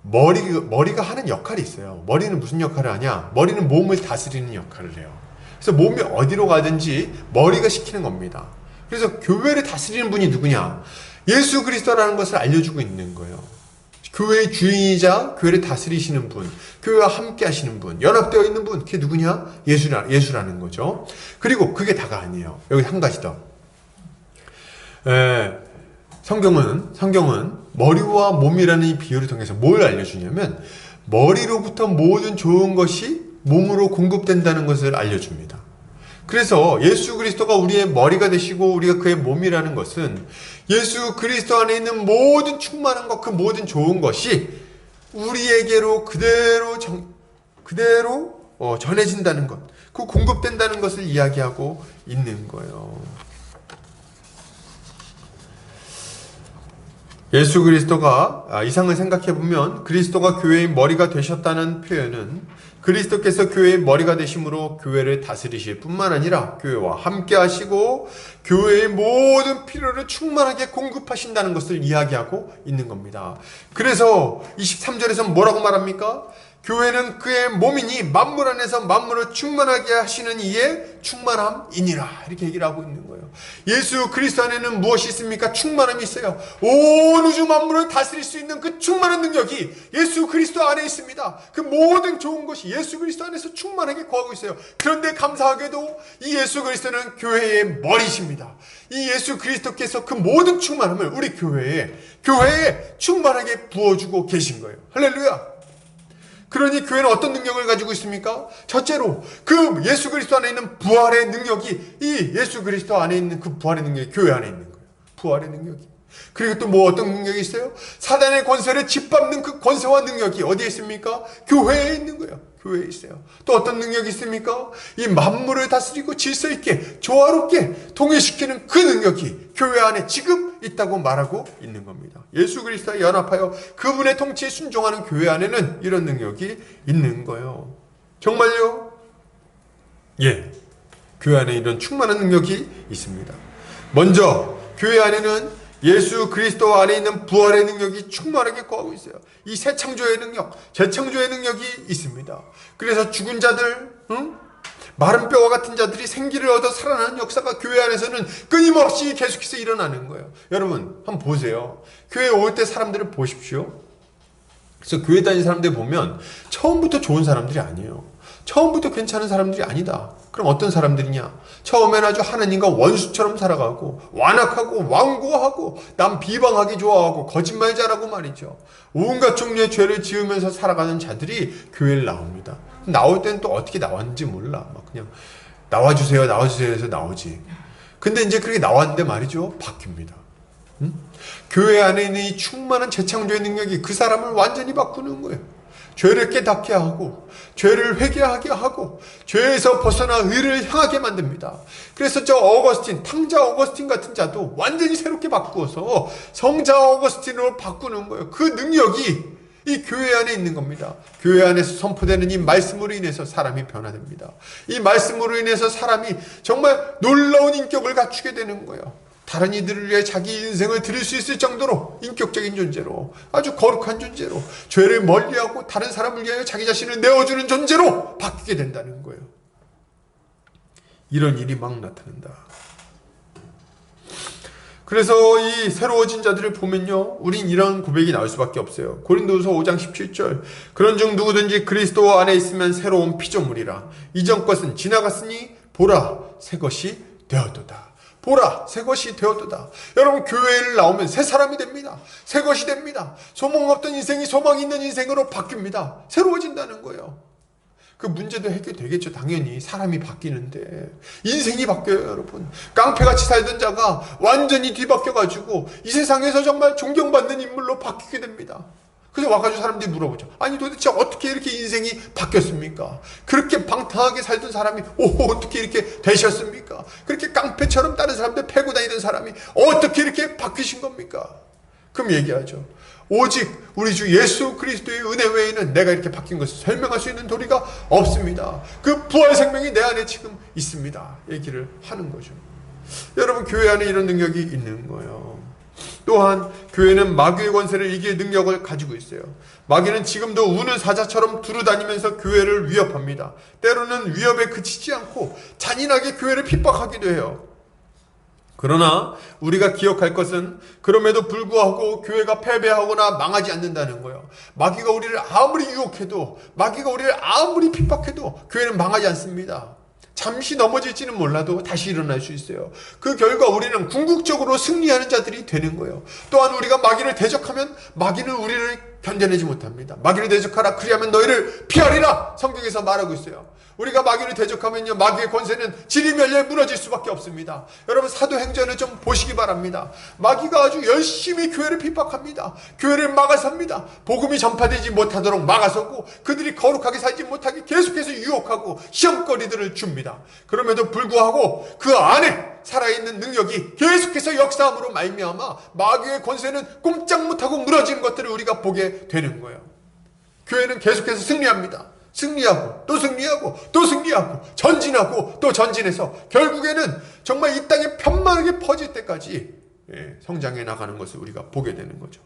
머리가 하는 역할이 있어요. 머리는 무슨 역할을 하냐? 머리는 몸을 다스리는 역할을 해요. 그래서 몸이 어디로 가든지 머리가 시키는 겁니다. 그래서 교회를 다스리는 분이 누구냐? 예수 그리스도라는 것을 알려주고 있는 거예요. 교회의 주인이자 교회를 다스리시는 분, 교회와 함께 하시는 분, 연합되어 있는 분, 그게 누구냐? 예수라는 거죠. 그리고 그게 다가 아니에요. 여기 한 가지 더. 성경은 머리와 몸이라는 이 비유를 통해서 뭘 알려주냐면 머리로부터 모든 좋은 것이 몸으로 공급된다는 것을 알려줍니다. 그래서 예수 그리스도가 우리의 머리가 되시고 우리가 그의 몸이라는 것은 예수 그리스도 안에 있는 모든 충만한 것, 그 모든 좋은 것이 우리에게로 그대로 전해진다는 것, 그 공급된다는 것을 이야기하고 있는 거예요. 예수 그리스도가 이상을 생각해보면 그리스도가 교회의 머리가 되셨다는 표현은 그리스도께서 교회의 머리가 되심으로 교회를 다스리실 뿐만 아니라 교회와 함께 하시고 교회의 모든 필요를 충만하게 공급하신다는 것을 이야기하고 있는 겁니다. 그래서 23절에서 뭐라고 말합니까? 교회는 그의 몸이니 만물 안에서 만물을 충만하게 하시는 이의 충만함이니라. 이렇게 얘기를 하고 있는 거예요. 예수 그리스도 안에는 무엇이 있습니까? 충만함이 있어요. 온 우주 만물을 다스릴 수 있는 그 충만한 능력이 예수 그리스도 안에 있습니다. 그 모든 좋은 것이 예수 그리스도 안에서 충만하게 거하고 있어요. 그런데 감사하게도 이 예수 그리스도는 교회의 머리십니다. 이 예수 그리스도께서 그 모든 충만함을 우리 교회에 충만하게 부어주고 계신 거예요. 할렐루야. 그러니 교회는 어떤 능력을 가지고 있습니까? 첫째로 그 예수 그리스도 안에 있는 부활의 능력이, 이 예수 그리스도 안에 있는 그 부활의 능력이 교회 안에 있는 거예요. 부활의 능력이. 그리고 또 뭐 어떤 능력이 있어요? 사단의 권세를 짓밟는 그 권세와 능력이 어디에 있습니까? 교회에 있는 거예요. 교회에 있어요. 또 어떤 능력이 있습니까? 이 만물을 다스리고 질서 있게 조화롭게 통일시키는 그 능력이 교회 안에 지금 있다고 말하고 있는 겁니다. 예수 그리스도와 연합하여 그분의 통치에 순종하는 교회 안에는 이런 능력이 있는 거예요. 정말요? 예, 교회 안에 이런 충만한 능력이 있습니다. 먼저 교회 안에는 예수 그리스도 안에 있는 부활의 능력이 충만하게 거하고 있어요. 이 새 창조의 능력, 재창조의 능력이 있습니다. 그래서 죽은 자들, 마른 뼈와 같은 자들이 생기를 얻어 살아나는 역사가 교회 안에서는 끊임없이 계속해서 일어나는 거예요. 여러분 한번 보세요. 교회 올 때 사람들을 보십시오. 그래서 교회 다니는 사람들 보면 처음부터 좋은 사람들이 아니에요. 처음부터 괜찮은 사람들이 아니다. 그럼 어떤 사람들이냐? 처음엔 아주 하나님과 원수처럼 살아가고 완악하고 완고하고 남 비방하기 좋아하고 거짓말 잘하고 말이죠. 온갖 종류의 죄를 지으면서 살아가는 자들이 교회를 나옵니다. 나올 때는 또 어떻게 나왔는지 몰라. 막 그냥 나와주세요 나와주세요 해서 나오지. 근데 이제 그렇게 나왔는데 말이죠, 바뀝니다. 교회 안에 있는 이 충만한 재창조의 능력이 그 사람을 완전히 바꾸는 거예요. 죄를 깨닫게 하고 죄를 회개하게 하고 죄에서 벗어나 의를 향하게 만듭니다. 그래서 저 어거스틴, 탕자 어거스틴 같은 자도 완전히 새롭게 바꾸어서 성자 어거스틴으로 바꾸는 거예요. 그 능력이 이 교회 안에 있는 겁니다. 교회 안에서 선포되는 이 말씀으로 인해서 사람이 변화됩니다. 이 말씀으로 인해서 사람이 정말 놀라운 인격을 갖추게 되는 거예요. 다른 이들을 위해 자기 인생을 드릴 수 있을 정도로 인격적인 존재로, 아주 거룩한 존재로, 죄를 멀리하고 다른 사람을 위하여 자기 자신을 내어주는 존재로 바뀌게 된다는 거예요. 이런 일이 막 나타난다. 그래서 이 새로워진 자들을 보면요, 우린 이런 고백이 나올 수밖에 없어요. 고린도후서 5장 17절, 그런즉 누구든지 그리스도 안에 있으면 새로운 피조물이라. 이전 것은 지나갔으니 보라 새 것이 되었도다. 보라 새 것이 되었도다. 여러분 교회를 나오면 새 사람이 됩니다. 새 것이 됩니다. 소망 없던 인생이 소망 있는 인생으로 바뀝니다. 새로워진다는 거예요. 그 문제도 해결되겠죠. 당연히 사람이 바뀌는데 인생이 바뀌어요. 여러분 깡패같이 살던 자가 완전히 뒤바뀌어가지고 이 세상에서 정말 존경받는 인물로 바뀌게 됩니다. 그래서 와가지고 사람들이 물어보죠. 아니 도대체 어떻게 이렇게 인생이 바뀌었습니까? 그렇게 방탕하게 살던 사람이 어떻게 이렇게 되셨습니까? 그렇게 깡패처럼 다른 사람들 패고 다니던 사람이 어떻게 이렇게 바뀌신 겁니까? 그럼 얘기하죠. 오직 우리 주 예수 그리스도의 은혜 외에는 내가 이렇게 바뀐 것을 설명할 수 있는 도리가 없습니다. 그 부활 생명이 내 안에 지금 있습니다. 얘기를 하는 거죠. 여러분 교회 안에 이런 능력이 있는 거예요. 또한 교회는 마귀의 권세를 이길 능력을 가지고 있어요. 마귀는 지금도 우는 사자처럼 두루다니면서 교회를 위협합니다. 때로는 위협에 그치지 않고 잔인하게 교회를 핍박하기도 해요. 그러나 우리가 기억할 것은 그럼에도 불구하고 교회가 패배하거나 망하지 않는다는 거예요. 마귀가 우리를 아무리 유혹해도, 마귀가 우리를 아무리 핍박해도 교회는 망하지 않습니다. 잠시 넘어질지는 몰라도 다시 일어날 수 있어요. 그 결과 우리는 궁극적으로 승리하는 자들이 되는 거예요. 또한 우리가 마귀를 대적하면 마귀는 우리를 견뎌내지 못합니다. 마귀를 대적하라 그리하면 너희를 피하리라 성경에서 말하고 있어요. 우리가 마귀를 대적하면요, 마귀의 권세는 지리멸리에 무너질 수밖에 없습니다. 여러분 사도행전을 좀 보시기 바랍니다. 마귀가 아주 열심히 교회를 핍박합니다. 교회를 막아섭니다. 복음이 전파되지 못하도록 막아서고 그들이 거룩하게 살지 못하게 계속해서 유혹하고 시험거리들을 줍니다. 그럼에도 불구하고 그 안에 살아있는 능력이 계속해서 역사함으로 말미암아 마귀의 권세는 꼼짝 못하고 무너지는 것들을 우리가 보게 되는 거예요. 교회는 계속해서 승리합니다. 승리하고 또 승리하고 또 승리하고 전진하고 또 전진해서 결국에는 정말 이 땅에 편만하게 퍼질 때까지 성장해 나가는 것을 우리가 보게 되는 거죠.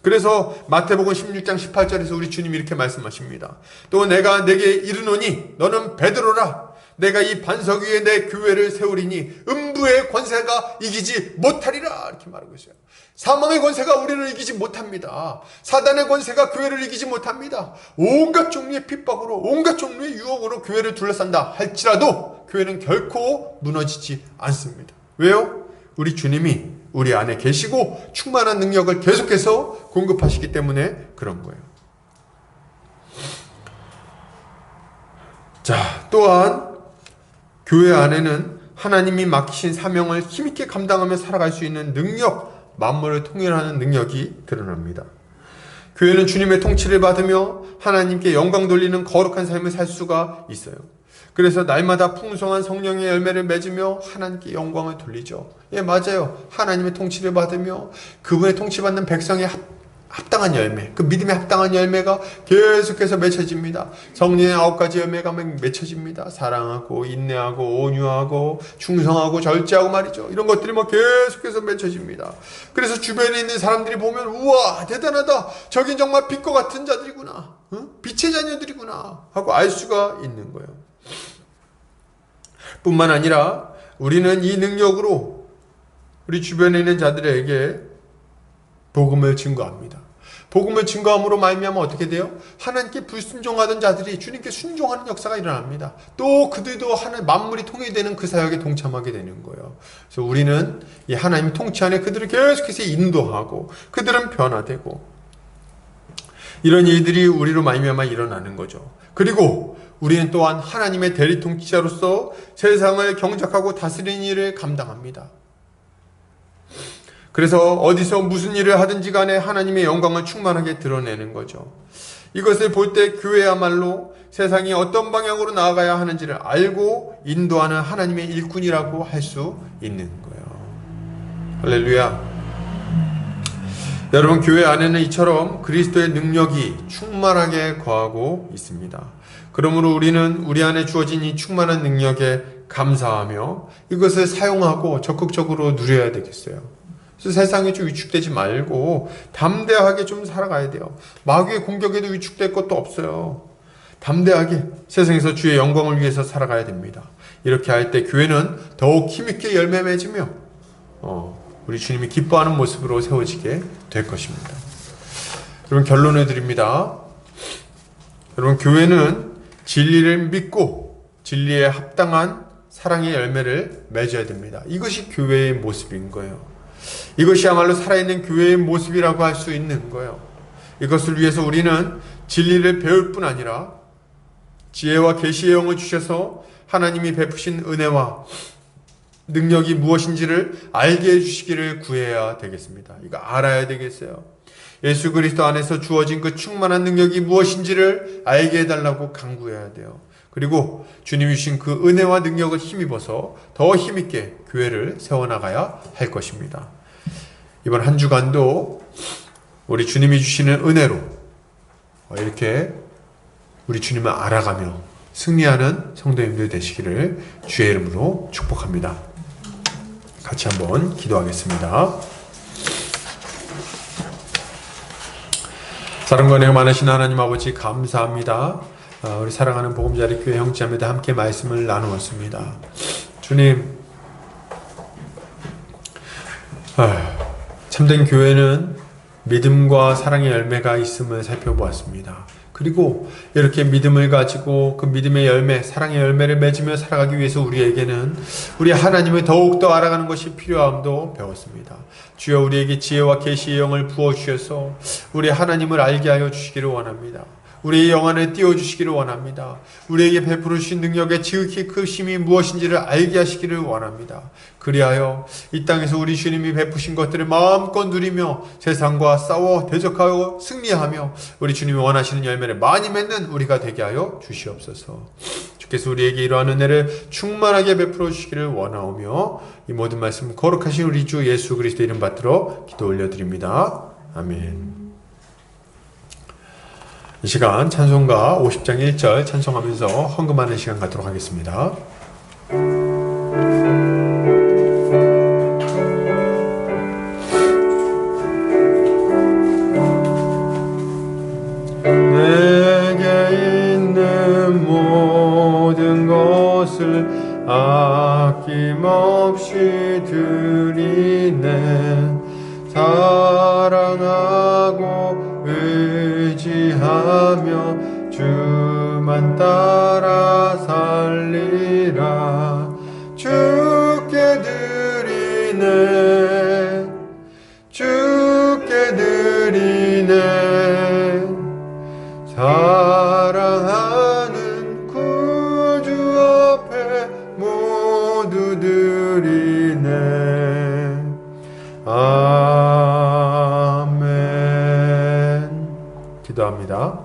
그래서 마태복음 16장 18절에서 우리 주님이 이렇게 말씀하십니다. 또 내가 내게 이르노니 너는 베드로라. 내가 이 반석 위에 내 교회를 세우리니 음부의 권세가 이기지 못하리라. 이렇게 말하고 있어요. 사망의 권세가 우리를 이기지 못합니다. 사단의 권세가 교회를 이기지 못합니다. 온갖 종류의 핍박으로, 온갖 종류의 유혹으로 교회를 둘러싼다 할지라도 교회는 결코 무너지지 않습니다. 왜요? 우리 주님이 우리 안에 계시고 충만한 능력을 계속해서 공급하시기 때문에 그런 거예요. 자, 또한 교회 안에는 하나님이 맡기신 사명을 힘있게 감당하며 살아갈 수 있는 능력, 만물을 통일하는 능력이 드러납니다. 교회는 주님의 통치를 받으며 하나님께 영광 돌리는 거룩한 삶을 살 수가 있어요. 그래서 날마다 풍성한 성령의 열매를 맺으며 하나님께 영광을 돌리죠. 예, 맞아요. 하나님의 통치를 받으며 그분의 통치받는 백성의 합당한 열매, 그 믿음에 합당한 열매가 계속해서 맺혀집니다. 성령의 9가지 열매가 맺혀집니다. 사랑하고 인내하고 온유하고 충성하고 절제하고 말이죠. 이런 것들이 계속해서 맺혀집니다. 그래서 주변에 있는 사람들이 보면 우와 대단하다. 저긴 정말 빛과 같은 자들이구나. 빛의 자녀들이구나 하고 알 수가 있는 거예요. 뿐만 아니라 우리는 이 능력으로 우리 주변에 있는 자들에게 복음을 증거합니다. 복음을 증거함으로 말미암아 어떻게 돼요? 하나님께 불순종하던 자들이 주님께 순종하는 역사가 일어납니다. 또 그들도 하나님 만물이 통일되는 그 사역에 동참하게 되는 거예요. 그래서 우리는 이 하나님 통치 안에 그들을 계속해서 인도하고 그들은 변화되고 이런 일들이 우리로 말미암아 일어나는 거죠. 그리고 우리는 또한 하나님의 대리 통치자로서 세상을 경작하고 다스리는 일을 감당합니다. 그래서 어디서 무슨 일을 하든지 간에 하나님의 영광을 충만하게 드러내는 거죠. 이것을 볼 때 교회야말로 세상이 어떤 방향으로 나아가야 하는지를 알고 인도하는 하나님의 일꾼이라고 할 수 있는 거예요. 할렐루야. 여러분, 교회 안에는 이처럼 그리스도의 능력이 충만하게 거하고 있습니다. 그러므로 우리는 우리 안에 주어진 이 충만한 능력에 감사하며 이것을 사용하고 적극적으로 누려야 되겠어요. 그래서 세상에 좀 위축되지 말고 담대하게 좀 살아가야 돼요. 마귀의 공격에도 위축될 것도 없어요. 담대하게 세상에서 주의 영광을 위해서 살아가야 됩니다. 이렇게 할 때 교회는 더욱 힘있게 열매 맺으며 우리 주님이 기뻐하는 모습으로 세워지게 될 것입니다. 여러분, 결론을 드립니다. 여러분, 교회는 진리를 믿고 진리에 합당한 사랑의 열매를 맺어야 됩니다. 이것이 교회의 모습인 거예요. 이것이야말로 살아있는 교회의 모습이라고 할 수 있는 거예요. 이것을 위해서 우리는 진리를 배울 뿐 아니라 지혜와 계시의 영을 주셔서 하나님이 베푸신 은혜와 능력이 무엇인지를 알게 해주시기를 구해야 되겠습니다. 이거 알아야 되겠어요. 예수 그리스도 안에서 주어진 그 충만한 능력이 무엇인지를 알게 해달라고 간구해야 돼요. 그리고 주님이 주신 그 은혜와 능력을 힘입어서 더 힘있게 교회를 세워나가야 할 것입니다. 이번 한 주간도 우리 주님이 주시는 은혜로 이렇게 우리 주님을 알아가며 승리하는 성도님들 되시기를 주의 이름으로 축복합니다. 같이 한번 기도하겠습니다. 사랑과 은혜가 많으신 하나님 아버지, 감사합니다. 우리 사랑하는 보금자리 교회 형제자매들 함께 말씀을 나누었습니다. 주님, 참된 교회는 믿음과 사랑의 열매가 있음을 살펴보았습니다. 그리고 이렇게 믿음을 가지고 그 믿음의 열매, 사랑의 열매를 맺으며 살아가기 위해서 우리에게는 우리 하나님을 더욱더 알아가는 것이 필요함도 배웠습니다. 주여, 우리에게 지혜와 계시의 영을 부어주셔서 우리 하나님을 알게 하여 주시기를 원합니다. 우리의 영 안에 띄워주시기를 원합니다. 우리에게 베풀어 주신 능력의 지극히 크심이 무엇인지를 알게 하시기를 원합니다. 그리하여 이 땅에서 우리 주님이 베푸신 것들을 마음껏 누리며 세상과 싸워 대적하고 승리하며 우리 주님이 원하시는 열매를 많이 맺는 우리가 되게 하여 주시옵소서. 주께서 우리에게 이러한 은혜를 충만하게 베풀어 주시기를 원하오며 이 모든 말씀 거룩하신 우리 주 예수 그리스도 이름 받들어 기도 올려드립니다. 아멘. 이 시간 찬송가 50장 1절 찬송하면서 헌금하는 시간 갖도록 하겠습니다. 것을 아낌없이 드리네. 사랑하고 의지하며 주만 따라 살리라. 주께 드리네, 주께 드리네. 사랑하는 구주 앞에 모두 드리네. 아멘. 기도합니다.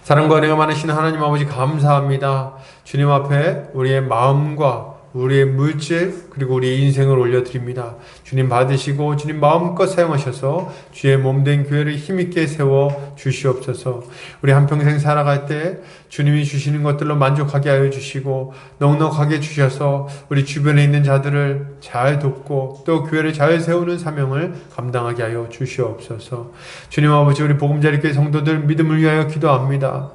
사랑과 은혜가 많으신 하나님 아버지, 감사합니다. 주님 앞에 우리의 마음과 우리의 물질 그리고 우리의 인생을 올려드립니다. 주님 받으시고 주님 마음껏 사용하셔서 주의 몸된 교회를 힘있게 세워 주시옵소서. 우리 한평생 살아갈 때 주님이 주시는 것들로 만족하게 하여 주시고 넉넉하게 주셔서 우리 주변에 있는 자들을 잘 돕고 또 교회를 잘 세우는 사명을 감당하게 하여 주시옵소서. 주님 아버지, 우리 보금자리교회 성도들 믿음을 위하여 기도합니다.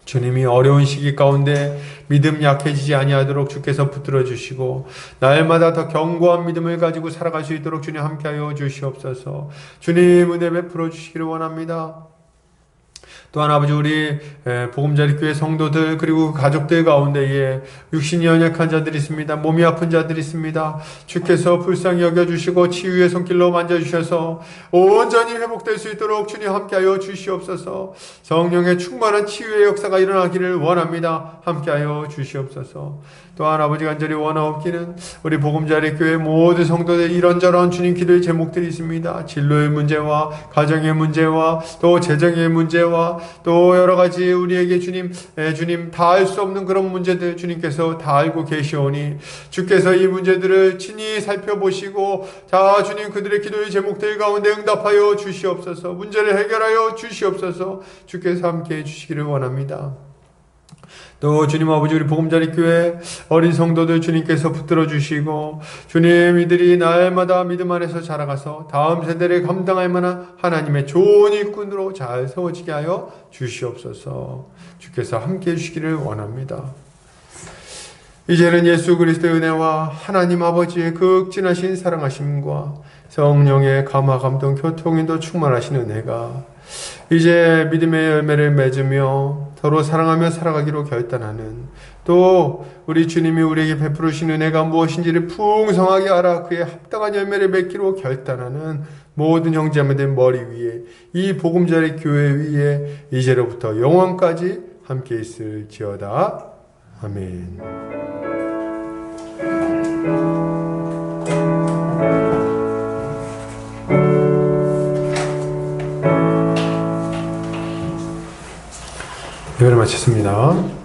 주님이 어려운 시기 가운데 믿음 약해지지 아니하도록 주께서 붙들어 주시고 날마다 더 견고한 믿음을 가지고 살아갈 수 있도록 주님 함께하여 주시옵소서. 주님 은혜 베풀어 주시기를 원합니다. 또한 아버지, 우리 보금자리교회 성도들 그리고 가족들 가운데에 육신이 연약한 자들이 있습니다. 몸이 아픈 자들이 있습니다. 주께서 불쌍히 여겨주시고 치유의 손길로 만져주셔서 온전히 회복될 수 있도록 주님 함께하여 주시옵소서. 성령의 충만한 치유의 역사가 일어나기를 원합니다. 함께하여 주시옵소서. 또한 아버지, 간절히 원하옵기는 우리 보금자리교회 모든 성도들 이런저런 주님 기도의 제목들이 있습니다. 진로의 문제와 가정의 문제와 또 재정의 문제와 또 여러 가지 우리에게 주님 다 알 수 없는 그런 문제들 주님께서 다 알고 계시오니 주께서 이 문제들을 친히 살펴보시고 자 주님 그들의 기도의 제목들 가운데 응답하여 주시옵소서. 문제를 해결하여 주시옵소서. 주께서 함께 해주시기를 원합니다. 또 주님 아버지, 우리 보금자리교회 어린 성도들 주님께서 붙들어 주시고 주님 이들이 날마다 믿음 안에서 자라가서 다음 세대를 감당할 만한 하나님의 좋은 일꾼으로 잘 세워지게 하여 주시옵소서. 주께서 함께 해주시기를 원합니다. 이제는 예수 그리스도의 은혜와 하나님 아버지의 극진하신 사랑하심과 성령의 감화 감동 교통인도 충만하신 은혜가 이제 믿음의 열매를 맺으며 서로 사랑하며 살아가기로 결단하는, 또 우리 주님이 우리에게 베푸르신 은혜가 무엇인지를 풍성하게 알아 그에 합당한 열매를 맺기로 결단하는 모든 형제자매들 머리 위에 이 보금자리 교회 위에 이제로부터 영원까지 함께 있을지어다. 아멘. 예배를 마쳤습니다.